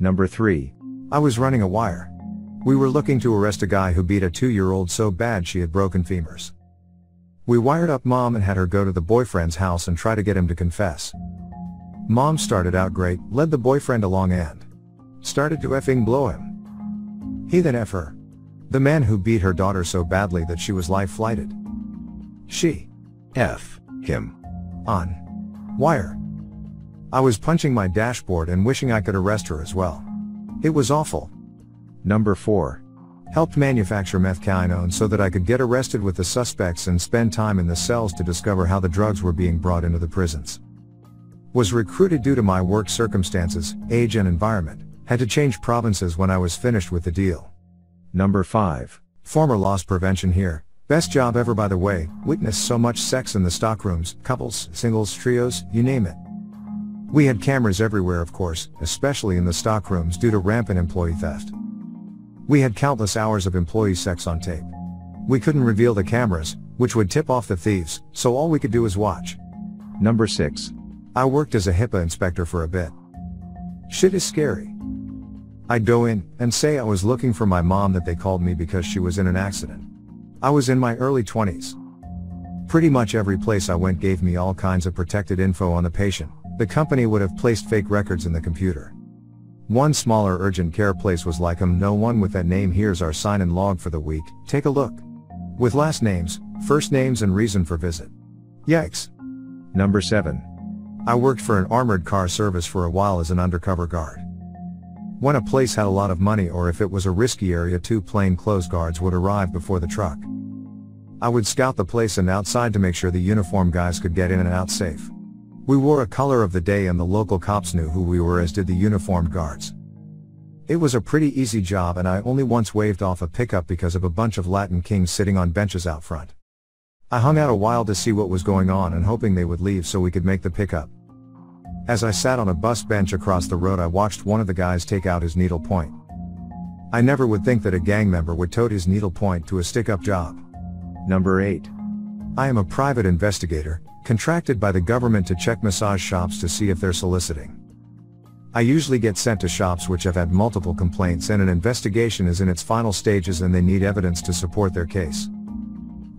Number 3. I was running a wire. We were looking to arrest a guy who beat a 2-year-old so bad she had broken femurs. We wired up mom and had her go to the boyfriend's house and try to get him to confess. Mom started out great, led the boyfriend along and started to effing blow him. He then F her. The man who beat her daughter so badly that she was life-flighted. She F him on wire. I was punching my dashboard and wishing I could arrest her as well. It was awful. Number 4. Helped manufacture methquinone so that I could get arrested with the suspects and spend time in the cells to discover how the drugs were being brought into the prisons. Was recruited due to my work circumstances, age and environment, had to change provinces when I was finished with the deal. Number 5. Former loss prevention here, best job ever by the way, witnessed so much sex in the stockrooms, couples, singles, trios, you name it. We had cameras everywhere of course, especially in the stockrooms due to rampant employee theft. We had countless hours of employee sex on tape. We couldn't reveal the cameras, which would tip off the thieves, so all we could do was watch. Number 6. I worked as a HIPAA inspector for a bit. Shit is scary. I'd go in and say I was looking for my mom, that they called me because she was in an accident. I was in my early 20s. Pretty much every place I went gave me all kinds of protected info on the patient. The company would have placed fake records in the computer. One smaller urgent care place was like no one with that name, here's our sign-in log for the week, take a look. With last names, first names and reason for visit. Yikes. Number 7. I worked for an armored car service for a while as an undercover guard. When a place had a lot of money or if it was a risky area, 2 plainclothes guards would arrive before the truck. I would scout the place and outside to make sure the uniformed guys could get in and out safe. We wore a color of the day and the local cops knew who we were, as did the uniformed guards. It was a pretty easy job and I only once waved off a pickup because of a bunch of Latin kings sitting on benches out front. I hung out a while to see what was going on and hoping they would leave so we could make the pickup. As I sat on a bus bench across the road, I watched one of the guys take out his needlepoint. I never would think that a gang member would tote his needlepoint to a stick-up job. Number 8. I am a private investigator, contracted by the government to check massage shops to see if they're soliciting. I usually get sent to shops which have had multiple complaints and an investigation is in its final stages and they need evidence to support their case.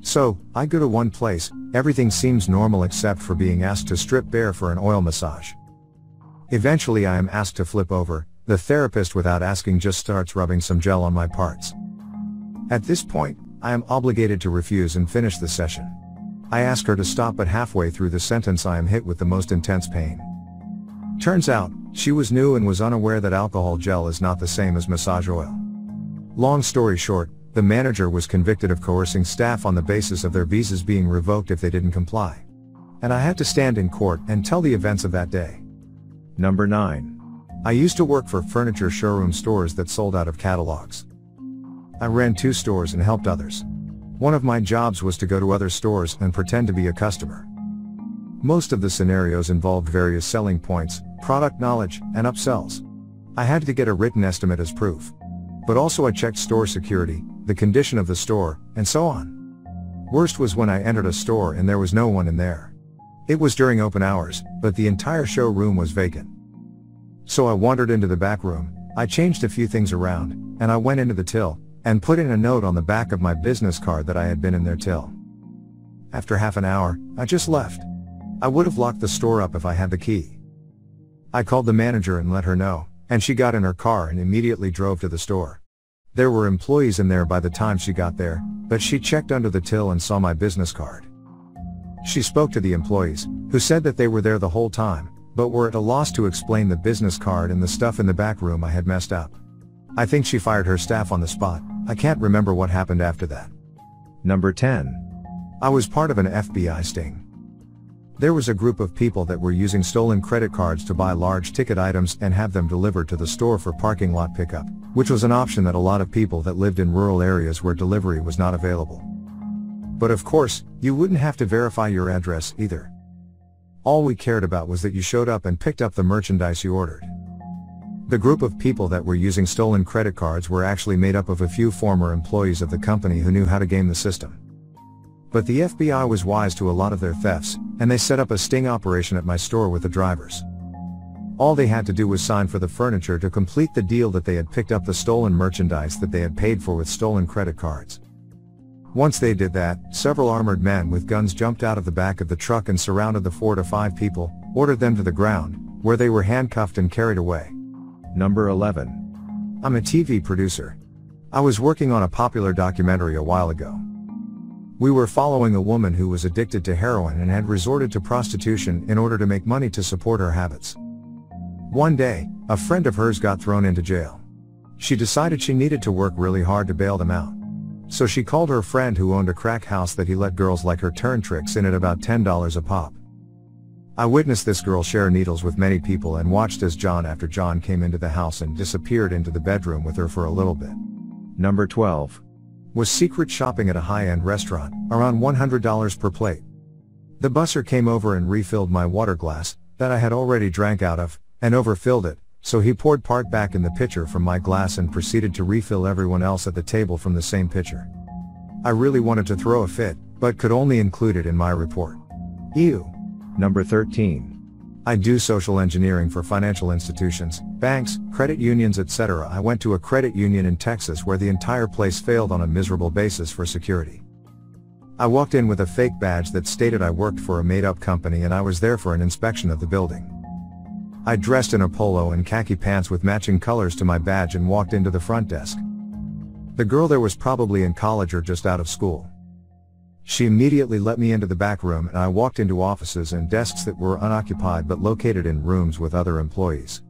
So, I go to one place, everything seems normal except for being asked to strip bare for an oil massage. Eventually I am asked to flip over, the therapist without asking just starts rubbing some gel on my parts. At this point, I am obligated to refuse and finish the session. I ask her to stop, but halfway through the sentence I am hit with the most intense pain. Turns out, she was new and was unaware that alcohol gel is not the same as massage oil. Long story short, the manager was convicted of coercing staff on the basis of their visas being revoked if they didn't comply. And I had to stand in court and tell the events of that day. Number 9. I used to work for furniture showroom stores that sold out of catalogs. I ran 2 stores and helped others. One of my jobs was to go to other stores and pretend to be a customer. Most of the scenarios involved various selling points, product knowledge, and upsells. I had to get a written estimate as proof. But also I checked store security, the condition of the store, and so on. Worst was when I entered a store and there was no one in there. It was during open hours, but the entire showroom was vacant. So I wandered into the back room, I changed a few things around, and I went into the till, and put in a note on the back of my business card that I had been in their till. After half an hour, I just left. I would have locked the store up if I had the key. I called the manager and let her know, and she got in her car and immediately drove to the store. There were employees in there by the time she got there, but she checked under the till and saw my business card. She spoke to the employees, who said that they were there the whole time, but were at a loss to explain the business card and the stuff in the back room I had messed up. I think she fired her staff on the spot. I can't remember what happened after that. Number 10. I was part of an FBI sting. There was a group of people that were using stolen credit cards to buy large ticket items and have them delivered to the store for parking lot pickup, which was an option that a lot of people that lived in rural areas where delivery was not available. But of course, you wouldn't have to verify your address either. All we cared about was that you showed up and picked up the merchandise you ordered. The group of people that were using stolen credit cards were actually made up of a few former employees of the company who knew how to game the system. But the FBI was wise to a lot of their thefts, and they set up a sting operation at my store with the drivers. All they had to do was sign for the furniture to complete the deal that they had picked up the stolen merchandise that they had paid for with stolen credit cards. Once they did that, several armored men with guns jumped out of the back of the truck and surrounded the 4 to 5 people, ordered them to the ground, where they were handcuffed and carried away. Number 11. I'm a TV producer. I was working on a popular documentary a while ago. We were following a woman who was addicted to heroin and had resorted to prostitution in order to make money to support her habits. One day, a friend of hers got thrown into jail. She decided she needed to work really hard to bail them out. So she called her friend who owned a crack house that he let girls like her turn tricks in at about $10 a pop. I witnessed this girl share needles with many people and watched as John after John came into the house and disappeared into the bedroom with her for a little bit. Number 12. Was secret shopping at a high-end restaurant, around $100 per plate. The busser came over and refilled my water glass, that I had already drank out of, and overfilled it, so he poured part back in the pitcher from my glass and proceeded to refill everyone else at the table from the same pitcher. I really wanted to throw a fit, but could only include it in my report. Ew. Number 13. I do social engineering for financial institutions, banks, credit unions, etc. I went to a credit union in Texas where the entire place failed on a miserable basis for security. I walked in with a fake badge that stated I worked for a made-up company and I was there for an inspection of the building. I dressed in a polo and khaki pants with matching colors to my badge and walked into the front desk. The girl there was probably in college or just out of school. She immediately let me into the back room and I walked into offices and desks that were unoccupied but located in rooms with other employees.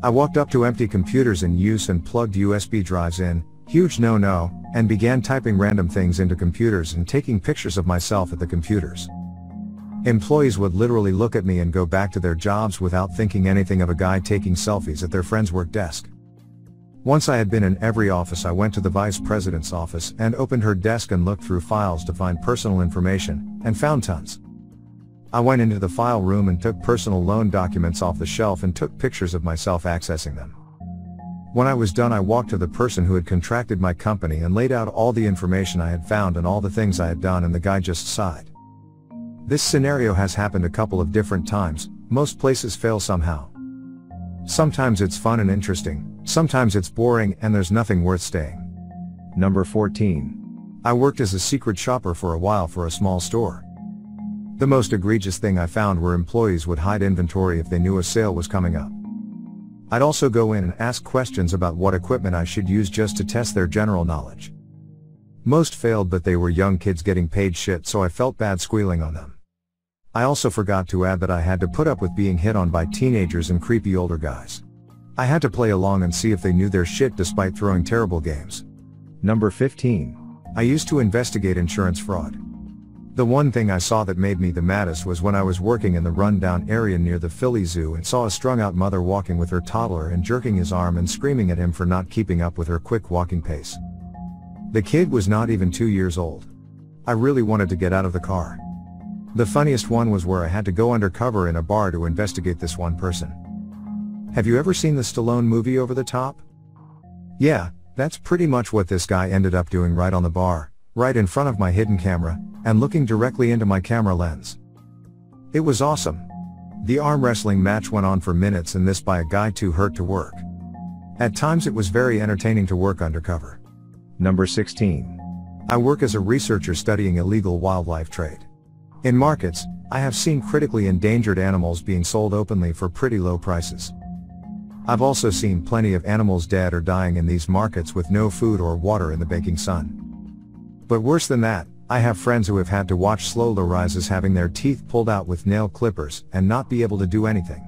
I walked up to empty computers in use and plugged USB drives in, huge no-no, and began typing random things into computers and taking pictures of myself at the computers. Employees would literally look at me and go back to their jobs without thinking anything of a guy taking selfies at their friend's work desk. Once I had been in every office, I went to the vice president's office and opened her desk and looked through files to find personal information, and found tons. I went into the file room and took personal loan documents off the shelf and took pictures of myself accessing them. When I was done, I walked to the person who had contracted my company and laid out all the information I had found and all the things I had done, and the guy just sighed. This scenario has happened a couple of different times. Most places fail somehow. Sometimes it's fun and interesting, sometimes it's boring and there's nothing worth staying. Number 14. I worked as a secret shopper for a while for a small store. The most egregious thing I found were employees would hide inventory if they knew a sale was coming up. I'd also go in and ask questions about what equipment I should use just to test their general knowledge. Most failed, but they were young kids getting paid shit, so I felt bad squealing on them. I also forgot to add that I had to put up with being hit on by teenagers and creepy older guys. I had to play along and see if they knew their shit despite throwing terrible games. Number 15. I used to investigate insurance fraud. The one thing I saw that made me the maddest was when I was working in the rundown area near the Philly Zoo and saw a strung-out mother walking with her toddler and jerking his arm and screaming at him for not keeping up with her quick walking pace. The kid was not even 2 years old. I really wanted to get out of the car. The funniest one was where I had to go undercover in a bar to investigate this one person. Have you ever seen the Stallone movie Over the Top? Yeah, that's pretty much what this guy ended up doing right on the bar, right in front of my hidden camera, and looking directly into my camera lens. It was awesome. The arm wrestling match went on for minutes, and this by a guy too hurt to work. At times it was very entertaining to work undercover. Number 16. I work as a researcher studying illegal wildlife trade. In markets, I have seen critically endangered animals being sold openly for pretty low prices. I've also seen plenty of animals dead or dying in these markets with no food or water in the baking sun. But worse than that, I have friends who have had to watch slow rises having their teeth pulled out with nail clippers and not be able to do anything.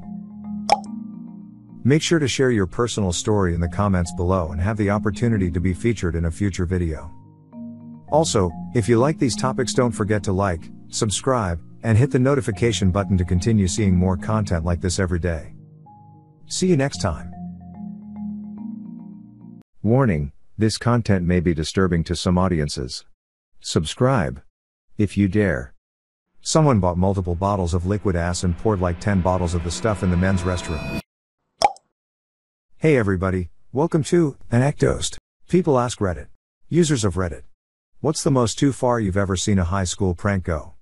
Make sure to share your personal story in the comments below and have the opportunity to be featured in a future video. Also, if you like these topics, don't forget to like, subscribe, and hit the notification button to continue seeing more content like this every day. See you next time. Warning, this content may be disturbing to some audiences. Subscribe, if you dare. Someone bought multiple bottles of liquid ass and poured like 10 bottles of the stuff in the men's restroom. Hey everybody, welcome to ANECDOSED. People ask Reddit. Users of Reddit. What's the most too far you've ever seen a high school prank go?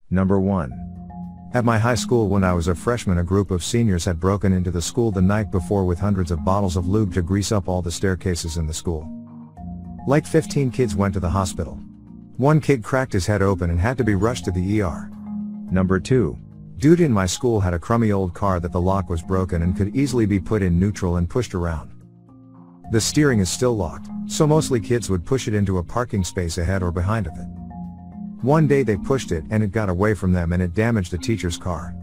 Number 1. At my high school when I was a freshman, a group of seniors had broken into the school the night before with hundreds of bottles of lube to grease up all the staircases in the school. Like 15 kids went to the hospital. One kid cracked his head open and had to be rushed to the ER. Number 2. Dude in my school had a crummy old car that the lock was broken and could easily be put in neutral and pushed around. The steering is still locked, so mostly kids would push it into a parking space ahead or behind of it. One day they pushed it and it got away from them and it damaged a teacher's car.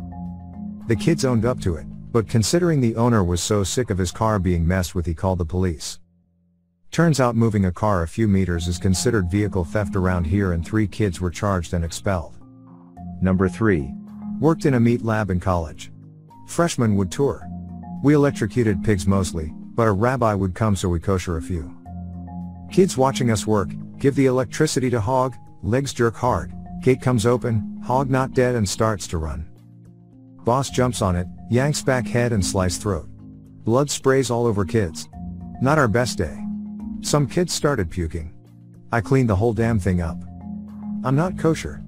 The kids owned up to it, but considering the owner was so sick of his car being messed with, he called the police. Turns out moving a car a few meters is considered vehicle theft around here, and 3 kids were charged and expelled. Number 3. Worked in a meat lab in college. Freshmen would tour. We electrocuted pigs mostly, but a rabbi would come so we kosher a few. Kids watching us work, give the electricity to hog, legs jerk hard, gate comes open, hog not dead and starts to run. Boss jumps on it, yanks back head and slice throat. Blood sprays all over kids. Not our best day. Some kids started puking. I cleaned the whole damn thing up. I'm not kosher.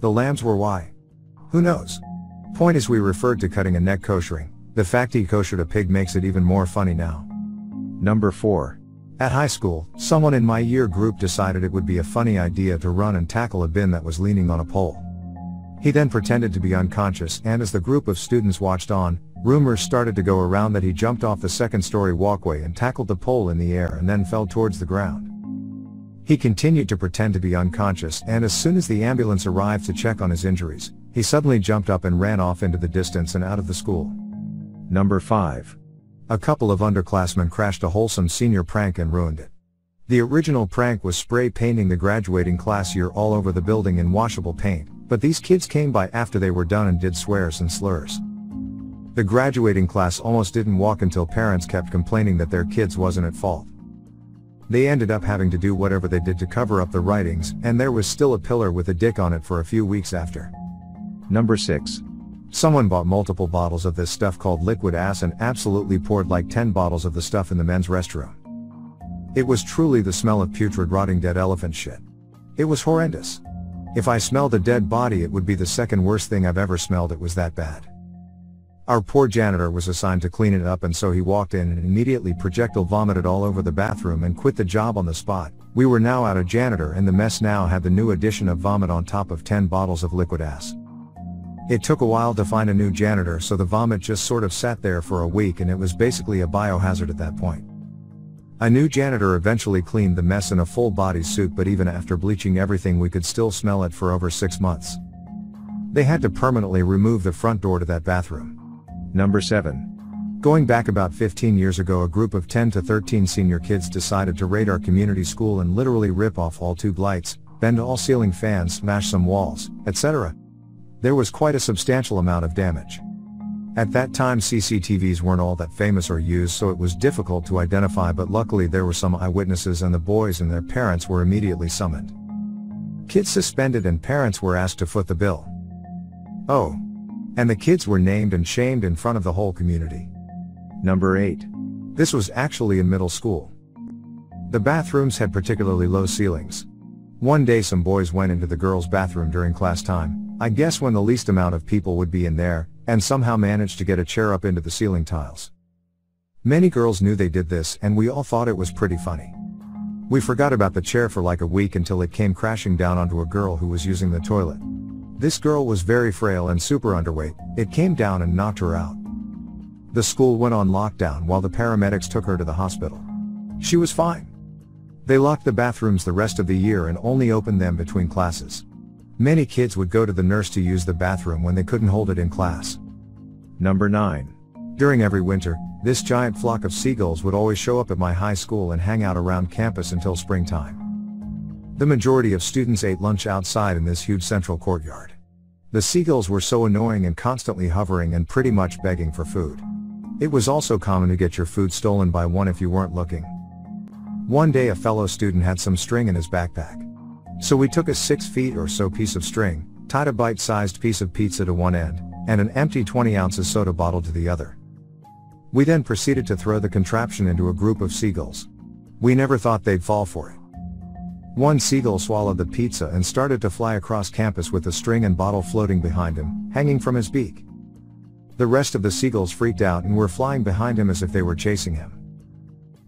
The lambs were why? Who knows? Point is, we referred to cutting a neck koshering. The fact he koshered a pig makes it even more funny now. Number 4. At high school, someone in my year group decided it would be a funny idea to run and tackle a bin that was leaning on a pole. He then pretended to be unconscious, and as the group of students watched on, rumors started to go around that he jumped off the second-story walkway and tackled the pole in the air and then fell towards the ground. He continued to pretend to be unconscious, and as soon as the ambulance arrived to check on his injuries, he suddenly jumped up and ran off into the distance and out of the school. Number 5. A couple of underclassmen crashed a wholesome senior prank and ruined it. The original prank was spray painting the graduating class year all over the building in washable paint, but these kids came by after they were done and did swears and slurs. The graduating class almost didn't walk until parents kept complaining that their kids wasn't at fault. They ended up having to do whatever they did to cover up the writings, and there was still a pillar with a dick on it for a few weeks after. Number 6. Someone bought multiple bottles of this stuff called liquid ass and absolutely poured like 10 bottles of the stuff in the men's restroom. It was truly the smell of putrid rotting dead elephant shit. It was horrendous. If I smelled a dead body, it would be the second worst thing I've ever smelled. It was that bad. Our poor janitor was assigned to clean it up, and so he walked in and immediately projectile vomited all over the bathroom and quit the job on the spot. We were now out of janitor, and the mess now had the new addition of vomit on top of 10 bottles of liquid ass. It took a while to find a new janitor, so the vomit just sort of sat there for a week, and it was basically a biohazard at that point. A new janitor eventually cleaned the mess in a full body suit, but even after bleaching everything we could still smell it for over 6 months. They had to permanently remove the front door to that bathroom. Number 7. Going back about 15 years ago, a group of 10 to 13 senior kids decided to raid our community school and literally rip off all tube lights, bend all ceiling fans, smash some walls, etc. There was quite a substantial amount of damage. At that time, CCTVs weren't all that famous or used, so it was difficult to identify, but luckily there were some eyewitnesses, and the boys and their parents were immediately summoned. Kids suspended and parents were asked to foot the bill. Oh. And the kids were named and shamed in front of the whole community. Number 8. This was actually in middle school. The bathrooms had particularly low ceilings. One day some boys went into the girls' bathroom during class time, I guess when the least amount of people would be in there, and somehow managed to get a chair up into the ceiling tiles. Many girls knew they did this, and we all thought it was pretty funny. We forgot about the chair for like a week until it came crashing down onto a girl who was using the toilet. This girl was very frail and super underweight. It came down and knocked her out. The school went on lockdown while the paramedics took her to the hospital. She was fine. They locked the bathrooms the rest of the year and only opened them between classes. Many kids would go to the nurse to use the bathroom when they couldn't hold it in class. Number 9. During every winter, this giant flock of seagulls would always show up at my high school and hang out around campus until springtime. The majority of students ate lunch outside in this huge central courtyard. The seagulls were so annoying and constantly hovering and pretty much begging for food. It was also common to get your food stolen by one if you weren't looking. One day a fellow student had some string in his backpack. So we took a 6 feet or so piece of string, tied a bite-sized piece of pizza to one end, and an empty 20 ounces soda bottle to the other. We then proceeded to throw the contraption into a group of seagulls. We never thought they'd fall for it. One seagull swallowed the pizza and started to fly across campus with the string and bottle floating behind him, hanging from his beak. The rest of the seagulls freaked out and were flying behind him as if they were chasing him.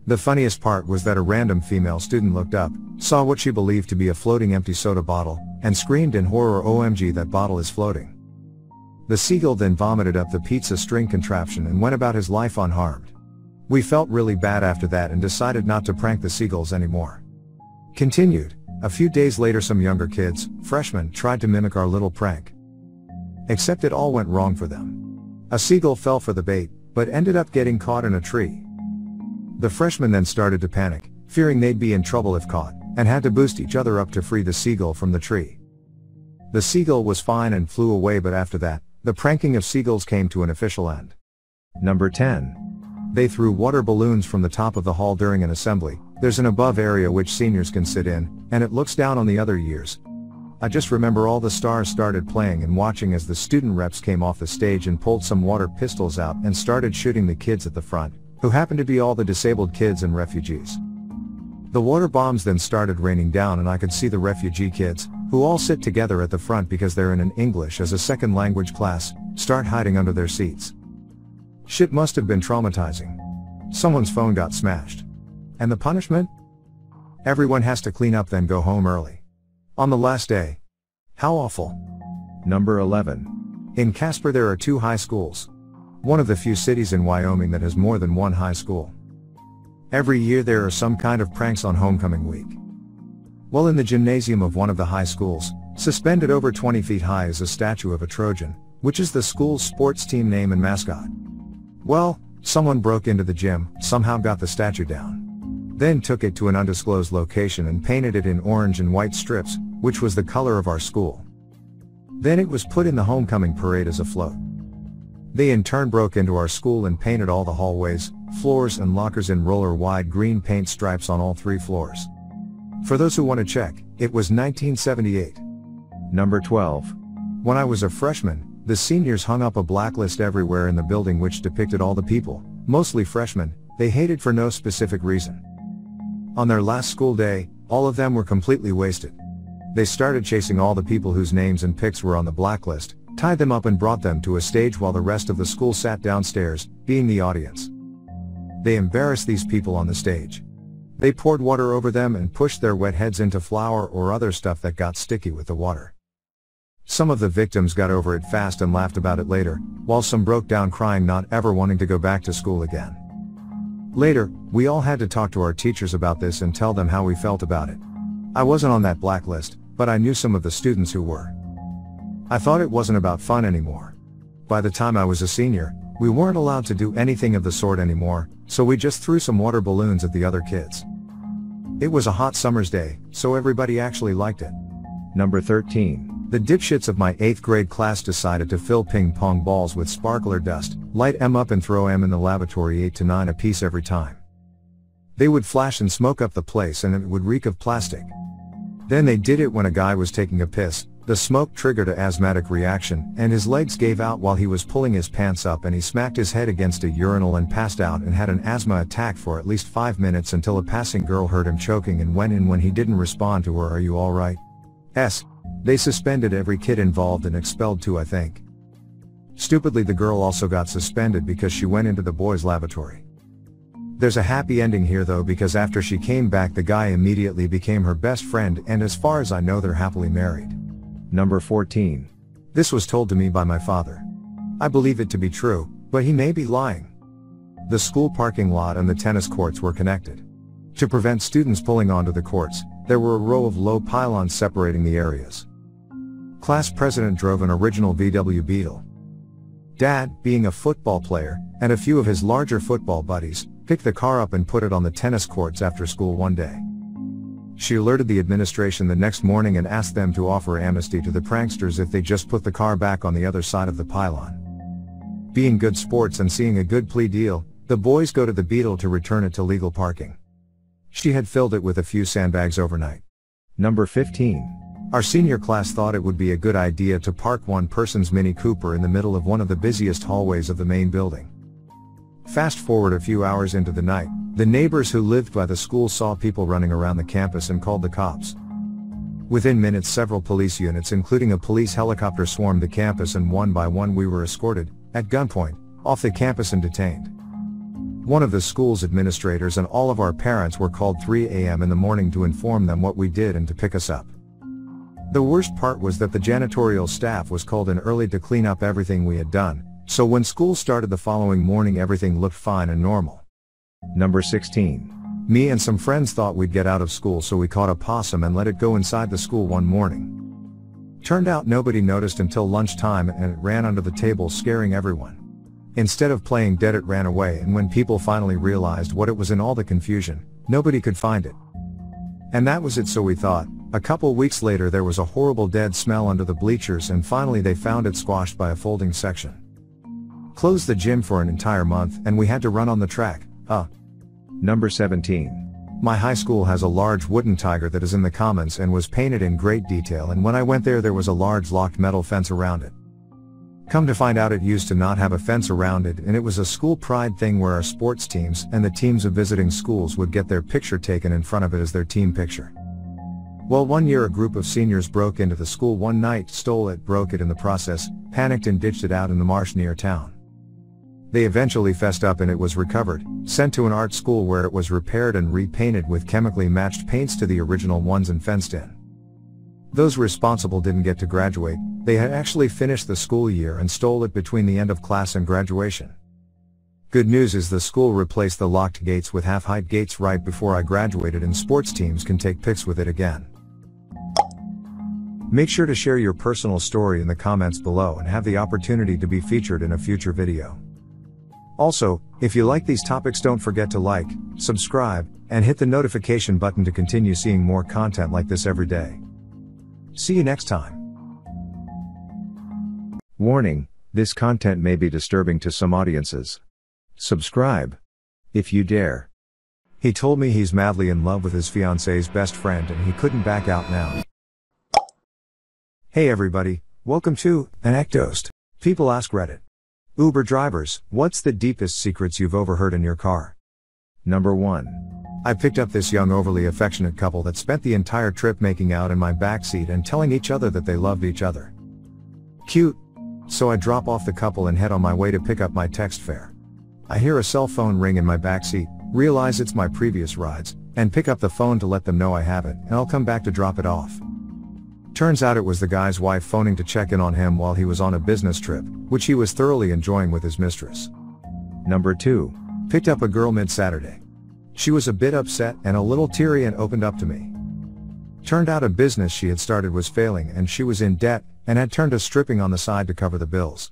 The funniest part was that a random female student looked up, saw what she believed to be a floating empty soda bottle, and screamed in horror, "OMG, that bottle is floating." The seagull then vomited up the pizza string contraption and went about his life unharmed. We felt really bad after that and decided not to prank the seagulls anymore. Continued. A few days later, some younger kids, freshmen, tried to mimic our little prank. Except it all went wrong for them. A seagull fell for the bait, but ended up getting caught in a tree. The freshmen then started to panic, fearing they'd be in trouble if caught, and had to boost each other up to free the seagull from the tree. The seagull was fine and flew away, but after that, the pranking of seagulls came to an official end. Number 10. They threw water balloons from the top of the hall during an assembly. There's an above area which seniors can sit in, and it looks down on the other years. I just remember all the stars started playing and watching as the student reps came off the stage and pulled some water pistols out and started shooting the kids at the front, who happened to be all the disabled kids and refugees. The water bombs then started raining down, and I could see the refugee kids, who all sit together at the front because they're in an English as a second language class, start hiding under their seats. Shit must have been traumatizing. Someone's phone got smashed. And the punishment? Everyone has to clean up then go home early. On the last day. How awful. Number 11. In Casper there are 2 high schools. One of the few cities in Wyoming that has more than one high school. Every year there are some kind of pranks on homecoming week. Well, in the gymnasium of one of the high schools, suspended over 20 feet high is a statue of a Trojan, which is the school's sports team name and mascot. Well, someone broke into the gym, somehow got the statue down. Then took it to an undisclosed location and painted it in orange and white strips, which was the color of our school. Then it was put in the homecoming parade as a float. They in turn broke into our school and painted all the hallways, floors and lockers in roller-wide green paint stripes on all 3 floors. For those who want to check, it was 1978. Number 12. When I was a freshman, the seniors hung up a blacklist everywhere in the building which depicted all the people, mostly freshmen, they hated for no specific reason. On their last school day, all of them were completely wasted. They started chasing all the people whose names and pics were on the blacklist, tied them up and brought them to a stage while the rest of the school sat downstairs, being the audience. They embarrassed these people on the stage. They poured water over them and pushed their wet heads into flour or other stuff that got sticky with the water. Some of the victims got over it fast and laughed about it later, while some broke down crying, not ever wanting to go back to school again. Later, we all had to talk to our teachers about this and tell them how we felt about it. I wasn't on that blacklist, but I knew some of the students who were. I thought it wasn't about fun anymore. By the time I was a senior, we weren't allowed to do anything of the sort anymore, so we just threw some water balloons at the other kids. It was a hot summer's day, so everybody actually liked it. Number 13. The dipshits of my 8th grade class decided to fill ping pong balls with sparkler dust, light 'em up and throw 'em in the lavatory 8 to 9 apiece every time. They would flash and smoke up the place and it would reek of plastic. Then they did it when a guy was taking a piss, the smoke triggered an asthmatic reaction, and his legs gave out while he was pulling his pants up and he smacked his head against a urinal and passed out and had an asthma attack for at least 5 minutes until a passing girl heard him choking and went in when he didn't respond to her, "Are you alright?" They suspended every kid involved and expelled 2, I think. Stupidly, the girl also got suspended because she went into the boys' lavatory. There's a happy ending here though, because after she came back the guy immediately became her best friend, and as far as I know they're happily married. Number 14. This was told to me by my father. I believe it to be true, but he may be lying. The school parking lot and the tennis courts were connected. To prevent students pulling onto the courts, there were a row of low pylons separating the areas. Class president drove an original VW Beetle. Dad, being a football player, and a few of his larger football buddies, picked the car up and put it on the tennis courts after school one day. She alerted the administration the next morning and asked them to offer amnesty to the pranksters if they just put the car back on the other side of the pylon. Being good sports and seeing a good plea deal, the boys go to the Beetle to return it to legal parking. She had filled it with a few sandbags overnight. Number 15. Our senior class thought it would be a good idea to park one person's Mini Cooper in the middle of one of the busiest hallways of the main building. Fast forward a few hours into the night, The neighbors who lived by the school saw people running around the campus and called the cops. Within minutes, several police units, including a police helicopter, swarmed the campus, and one by one we were escorted, at gunpoint, off the campus and detained. One of the school's administrators and all of our parents were called 3 a.m. in the morning to inform them what we did and to pick us up. The worst part was that the janitorial staff was called in early to clean up everything we had done, so when school started the following morning everything looked fine and normal. Number 16. Me and some friends thought we'd get out of school, so we caught a possum and let it go inside the school one morning. Turned out nobody noticed until lunchtime, and it ran under the table, scaring everyone. Instead of playing dead, it ran away, and when people finally realized what it was in all the confusion, nobody could find it. And that was it, so we thought. A couple weeks later there was a horrible dead smell under the bleachers, and finally they found it squashed by a folding section. Closed the gym for an entire month, and we had to run on the track. Number 17. My high school has a large wooden tiger that is in the commons and was painted in great detail, and when I went there was a large locked metal fence around it. Come to find out, it used to not have a fence around it, and it was a school pride thing where our sports teams and the teams of visiting schools would get their picture taken in front of it as their team picture. Well, one year a group of seniors broke into the school one night, stole it, broke it in the process, panicked and ditched it out in the marsh near town. They eventually fessed up and it was recovered, sent to an art school where it was repaired and repainted with chemically matched paints to the original ones and fenced in. Those responsible didn't get to graduate. They had actually finished the school year and stole it between the end of class and graduation. Good news is the school replaced the locked gates with half-height gates right before I graduated, and sports teams can take pics with it again. Make sure to share your personal story in the comments below and have the opportunity to be featured in a future video. Also, if you like these topics, don't forget to like, subscribe, and hit the notification button to continue seeing more content like this every day. See you next time. Warning, this content may be disturbing to some audiences. Subscribe, if you dare. He told me he's madly in love with his fiance's best friend and he couldn't back out now. Hey everybody, welcome to ANECDOSED. People ask Reddit. Uber drivers, what's the deepest secrets you've overheard in your car? Number 1. I picked up this young, overly affectionate couple that spent the entire trip making out in my backseat and telling each other that they loved each other. Cute. So I drop off the couple and head on my way to pick up my text fare. I hear a cell phone ring in my backseat, realize it's my previous ride's, and pick up the phone to let them know I have it, and I'll come back to drop it off. Turns out it was the guy's wife phoning to check in on him while he was on a business trip, which he was thoroughly enjoying with his mistress. Number 2. Picked up a girl mid-Saturday. She was a bit upset and a little teary and opened up to me. Turned out a business she had started was failing and she was in debt, and had turned to stripping on the side to cover the bills.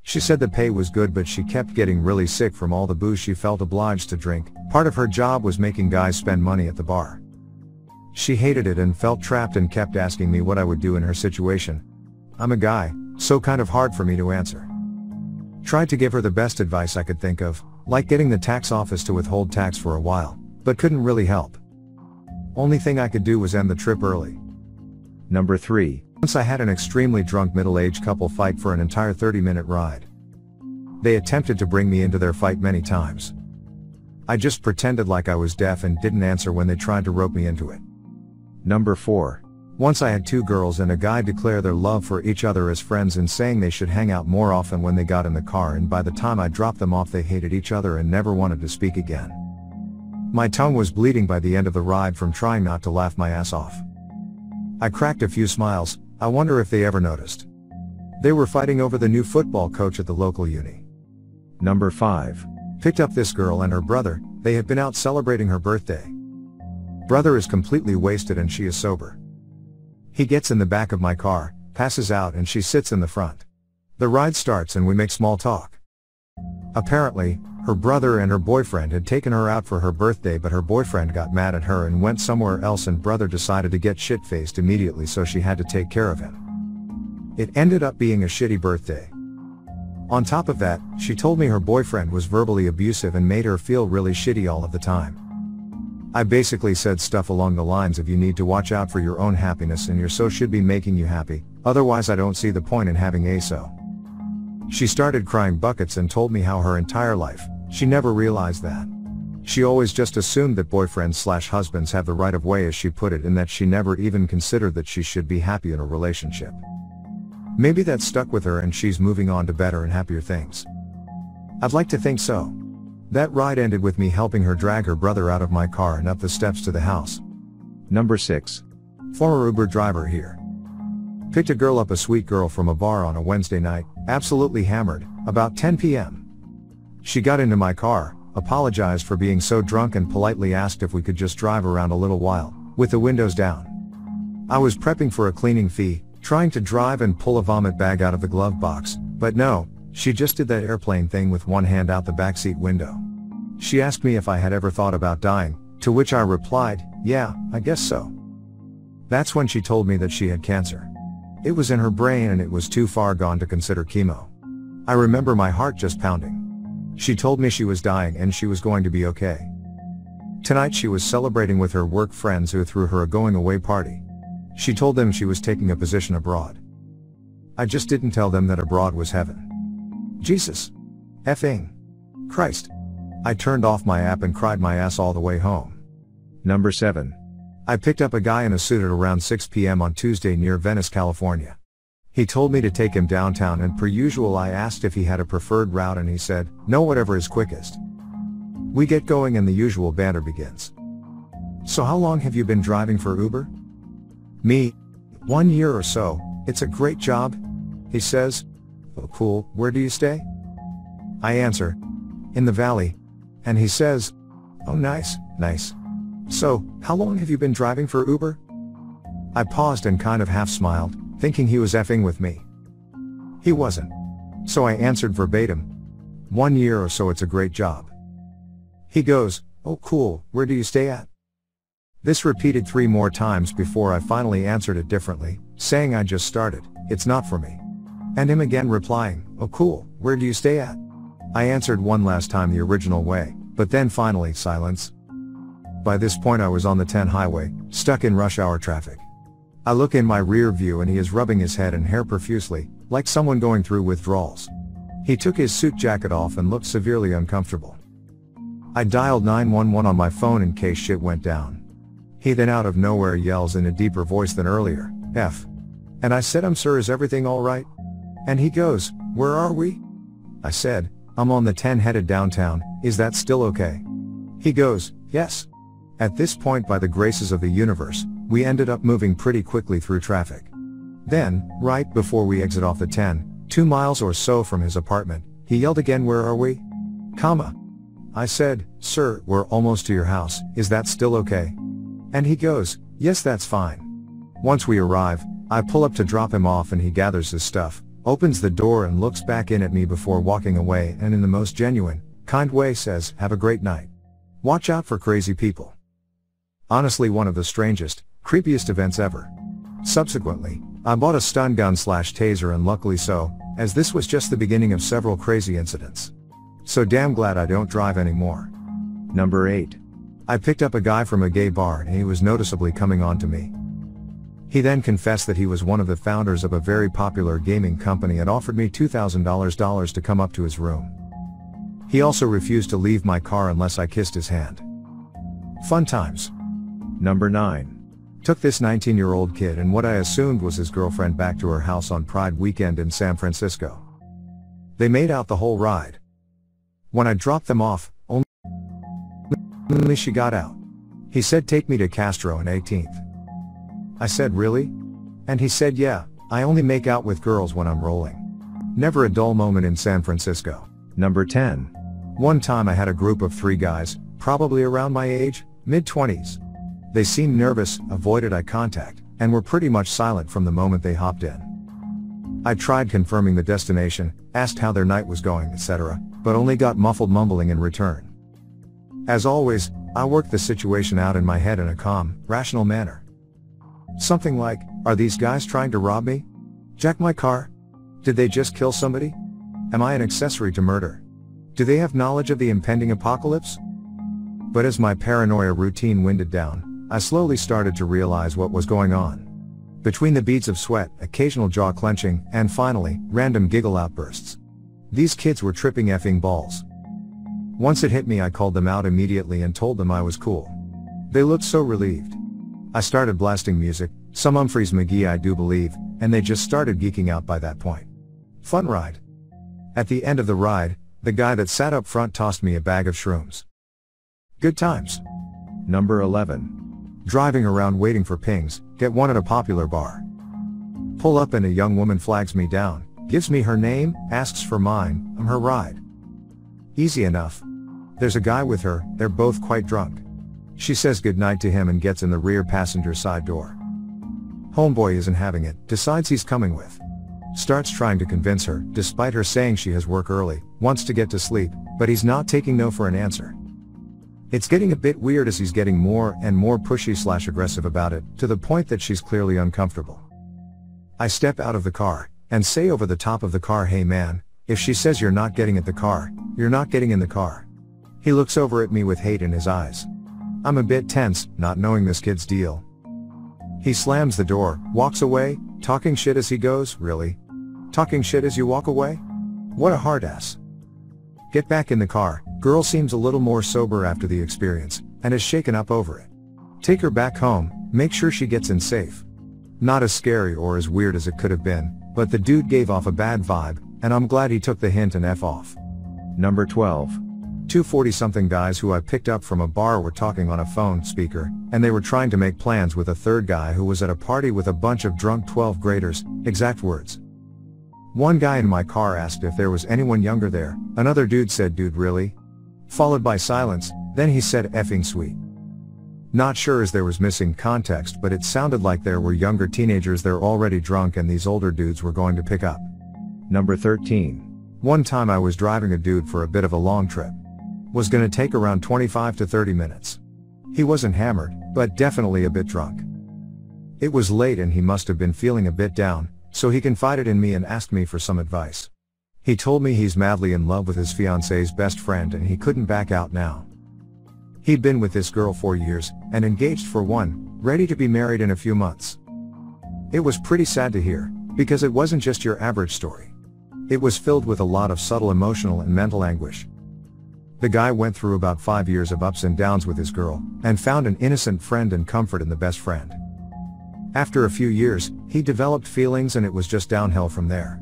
She said the pay was good, but she kept getting really sick from all the booze she felt obliged to drink. Part of her job was making guys spend money at the bar. She hated it and felt trapped and kept asking me what I would do in her situation. I'm a guy, so kind of hard for me to answer. Tried to give her the best advice I could think of, like getting the tax office to withhold tax for a while, but couldn't really help. Only thing I could do was end the trip early. Number 3. Once I had an extremely drunk middle-aged couple fight for an entire 30-minute ride. They attempted to bring me into their fight many times. I just pretended like I was deaf and didn't answer when they tried to rope me into it. Number 4. Once I had 2 girls and a guy declare their love for each other as friends and saying they should hang out more often when they got in the car, and by the time I dropped them off they hated each other and never wanted to speak again. My tongue was bleeding by the end of the ride from trying not to laugh my ass off. I cracked a few smiles. I wonder if they ever noticed. They were fighting over the new football coach at the local uni. Number 5. Picked up this girl and her brother. They had been out celebrating her birthday. Brother is completely wasted and she is sober. He gets in the back of my car, passes out, and she sits in the front. The ride starts and we make small talk. Apparently, her brother and her boyfriend had taken her out for her birthday, but her boyfriend got mad at her and went somewhere else, and brother decided to get shit-faced immediately, so she had to take care of him. It ended up being a shitty birthday. On top of that, she told me her boyfriend was verbally abusive and made her feel really shitty all of the time. I basically said stuff along the lines of, you need to watch out for your own happiness and your so should be making you happy, otherwise I don't see the point in having a so. She started crying buckets and told me how her entire life, she never realized that She always just assumed that boyfriends/husbands have the right of way, as she put it, and that she never even considered that she should be happy in a relationship. Maybe that stuck with her and she's moving on to better and happier things. I'd like to think so. That ride ended with me helping her drag her brother out of my car and up the steps to the house. Number 6. Former Uber driver here. Picked a girl up, a sweet girl from a bar on a Wednesday night, absolutely hammered, about 10 p.m. She got into my car, apologized for being so drunk, and politely asked if we could just drive around a little while, with the windows down. I was prepping for a cleaning fee, trying to drive and pull a vomit bag out of the glove box, but no, she just did that airplane thing with one hand out the backseat window. She asked me if I had ever thought about dying, to which I replied, yeah, I guess so. That's when she told me that she had cancer. It was in her brain and it was too far gone to consider chemo. I remember my heart just pounding. She told me she was dying and she was going to be okay. Tonight she was celebrating with her work friends who threw her a going away party. She told them she was taking a position abroad. I just didn't tell them that abroad was heaven. Jesus. Effing Christ. I turned off my app and cried my ass all the way home. Number 7. I picked up a guy in a suit at around 6 p.m. on Tuesday near Venice, California. He told me to take him downtown, and per usual I asked if he had a preferred route and he said, no, whatever is quickest. We get going and the usual banter begins. So how long have you been driving for Uber? Me. 1 year or so. It's a great job. He says. Oh cool, where do you stay? I answer. In the valley. And he says. Oh nice, nice. So, how long have you been driving for Uber? I paused and kind of half smiled, thinking he was effing with me. He wasn't. So I answered verbatim. 1 year or so, it's a great job. He goes, oh cool, where do you stay at? This repeated 3 more times before I finally answered it differently, saying I just started, it's not for me. And him again replying, oh cool, where do you stay at? I answered one last time the original way, but then finally silence. By this point I was on the 10 highway, stuck in rush hour traffic. I look in my rear view and he is rubbing his head and hair profusely, like someone going through withdrawals. He took his suit jacket off and looked severely uncomfortable. I dialed 911 on my phone in case shit went down. He then out of nowhere yells in a deeper voice than earlier, F. And I said, sir, is everything alright? And he goes, where are we? I said, I'm on the 10 headed downtown, is that still okay? He goes, yes. At this point, by the graces of the universe, we ended up moving pretty quickly through traffic. Then, right before we exit off the 10, 2 miles or so from his apartment, he yelled again, where are we? I said, sir, we're almost to your house, is that still okay? And he goes, yes, that's fine. Once we arrive, I pull up to drop him off and he gathers his stuff, opens the door and looks back in at me before walking away, and in the most genuine, kind way says, have a great night. Watch out for crazy people. Honestly, one of the strangest, creepiest events ever. Subsequently, I bought a stun gun/taser, and luckily so, as this was just the beginning of several crazy incidents. So damn glad I don't drive anymore. Number 8. I picked up a guy from a gay bar and he was noticeably coming on to me. He then confessed that he was one of the founders of a very popular gaming company and offered me $2,000 to come up to his room. He also refused to leave my car unless I kissed his hand. Fun times. Number 9. Took this 19-year-old kid and what I assumed was his girlfriend back to her house on Pride weekend in San Francisco. They made out the whole ride. When I dropped them off, only she got out. He said, take me to Castro and 18th. I said, really? And he said, yeah, I only make out with girls when I'm rolling. Never a dull moment in San Francisco. Number 10. One time I had a group of 3 guys, probably around my age, mid-20s. They seemed nervous, avoided eye contact, and were pretty much silent from the moment they hopped in. I tried confirming the destination, asked how their night was going, etc., but only got muffled mumbling in return. As always, I worked the situation out in my head in a calm, rational manner. Something like, are these guys trying to rob me? Jack my car? Did they just kill somebody? Am I an accessory to murder? Do they have knowledge of the impending apocalypse? But as my paranoia routine winded down, I slowly started to realize what was going on. Between the beads of sweat, occasional jaw clenching, and finally, random giggle outbursts. These kids were tripping effing balls. Once it hit me, I called them out immediately and told them I was cool. They looked so relieved. I started blasting music, some Humphreys McGee I do believe, and they just started geeking out by that point. Fun ride. At the end of the ride, the guy that sat up front tossed me a bag of shrooms. Good times. Number 11. Driving around waiting for pings, get one at a popular bar. Pull up and a young woman flags me down, gives me her name, asks for mine, I'm her ride. Easy enough. There's a guy with her, they're both quite drunk. She says goodnight to him and gets in the rear passenger side door. Homeboy isn't having it, decides he's coming with. Starts trying to convince her, despite her saying she has work early, wants to get to sleep, but he's not taking no for an answer. It's getting a bit weird as he's getting more and more pushy/aggressive about it, to the point that she's clearly uncomfortable. I step out of the car, and say over the top of the car, hey man, if she says you're not getting at the car, you're not getting in the car. He looks over at me with hate in his eyes. I'm a bit tense, not knowing this kid's deal. He slams the door, walks away, talking shit as he goes, really? Talking shit as you walk away? What a hard ass. Get back in the car, girl seems a little more sober after the experience, and is shaken up over it. Take her back home, make sure she gets in safe. Not as scary or as weird as it could have been, but the dude gave off a bad vibe, and I'm glad he took the hint and F off. Number 12. Two 40-something guys who I picked up from a bar were talking on a phone speaker, and they were trying to make plans with a third guy who was at a party with a bunch of drunk 12th graders, exact words. One guy in my car asked if there was anyone younger there, another dude said dude really? Followed by silence, then he said effing sweet. Not sure as there was missing context, but it sounded like there were younger teenagers there already drunk and these older dudes were going to pick up. Number 13. One time I was driving a dude for a bit of a long trip. Was gonna take around 25 to 30 minutes. He wasn't hammered, but definitely a bit drunk. It was late and he must have been feeling a bit down, so he confided in me and asked me for some advice. He told me he's madly in love with his fiance's best friend and he couldn't back out now. He'd been with this girl 4 years, and engaged for 1, ready to be married in a few months. It was pretty sad to hear, because it wasn't just your average story. It was filled with a lot of subtle emotional and mental anguish. The guy went through about 5 years of ups and downs with his girl, and found an innocent friend and comfort in the best friend. After a few years, he developed feelings and it was just downhill from there.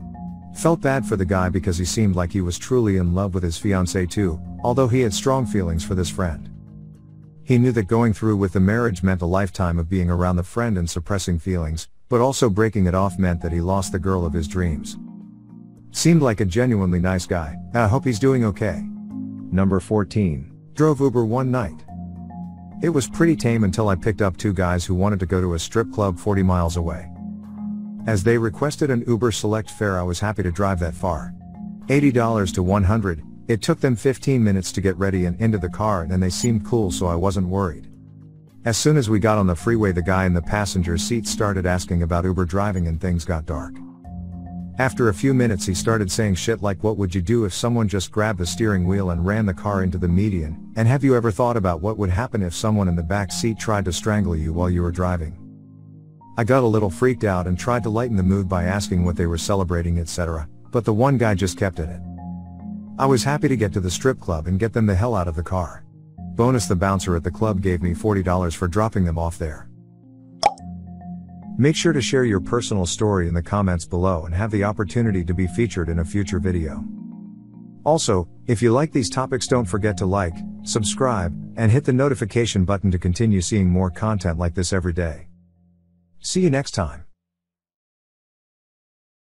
Felt bad for the guy because he seemed like he was truly in love with his fiancée too, although he had strong feelings for this friend. He knew that going through with the marriage meant a lifetime of being around the friend and suppressing feelings, but also breaking it off meant that he lost the girl of his dreams. Seemed like a genuinely nice guy, and I hope he's doing okay. Number 14. Drove Uber one night. It was pretty tame until I picked up two guys who wanted to go to a strip club 40 miles away. As they requested an Uber Select fare, I was happy to drive that far. $80 to $100, it took them 15 minutes to get ready and into the car, and they seemed cool, so I wasn't worried. As soon as we got on the freeway, the guy in the passenger seat started asking about Uber driving and things got dark. After a few minutes he started saying shit like, what would you do if someone just grabbed the steering wheel and ran the car into the median, and have you ever thought about what would happen if someone in the back seat tried to strangle you while you were driving? I got a little freaked out and tried to lighten the mood by asking what they were celebrating, etc., but the one guy just kept at it. I was happy to get to the strip club and get them the hell out of the car. Bonus, the bouncer at the club gave me $40 for dropping them off there. Make sure to share your personal story in the comments below and have the opportunity to be featured in a future video. Also, if you like these topics, don't forget to like, subscribe, and hit the notification button to continue seeing more content like this every day. See you next time.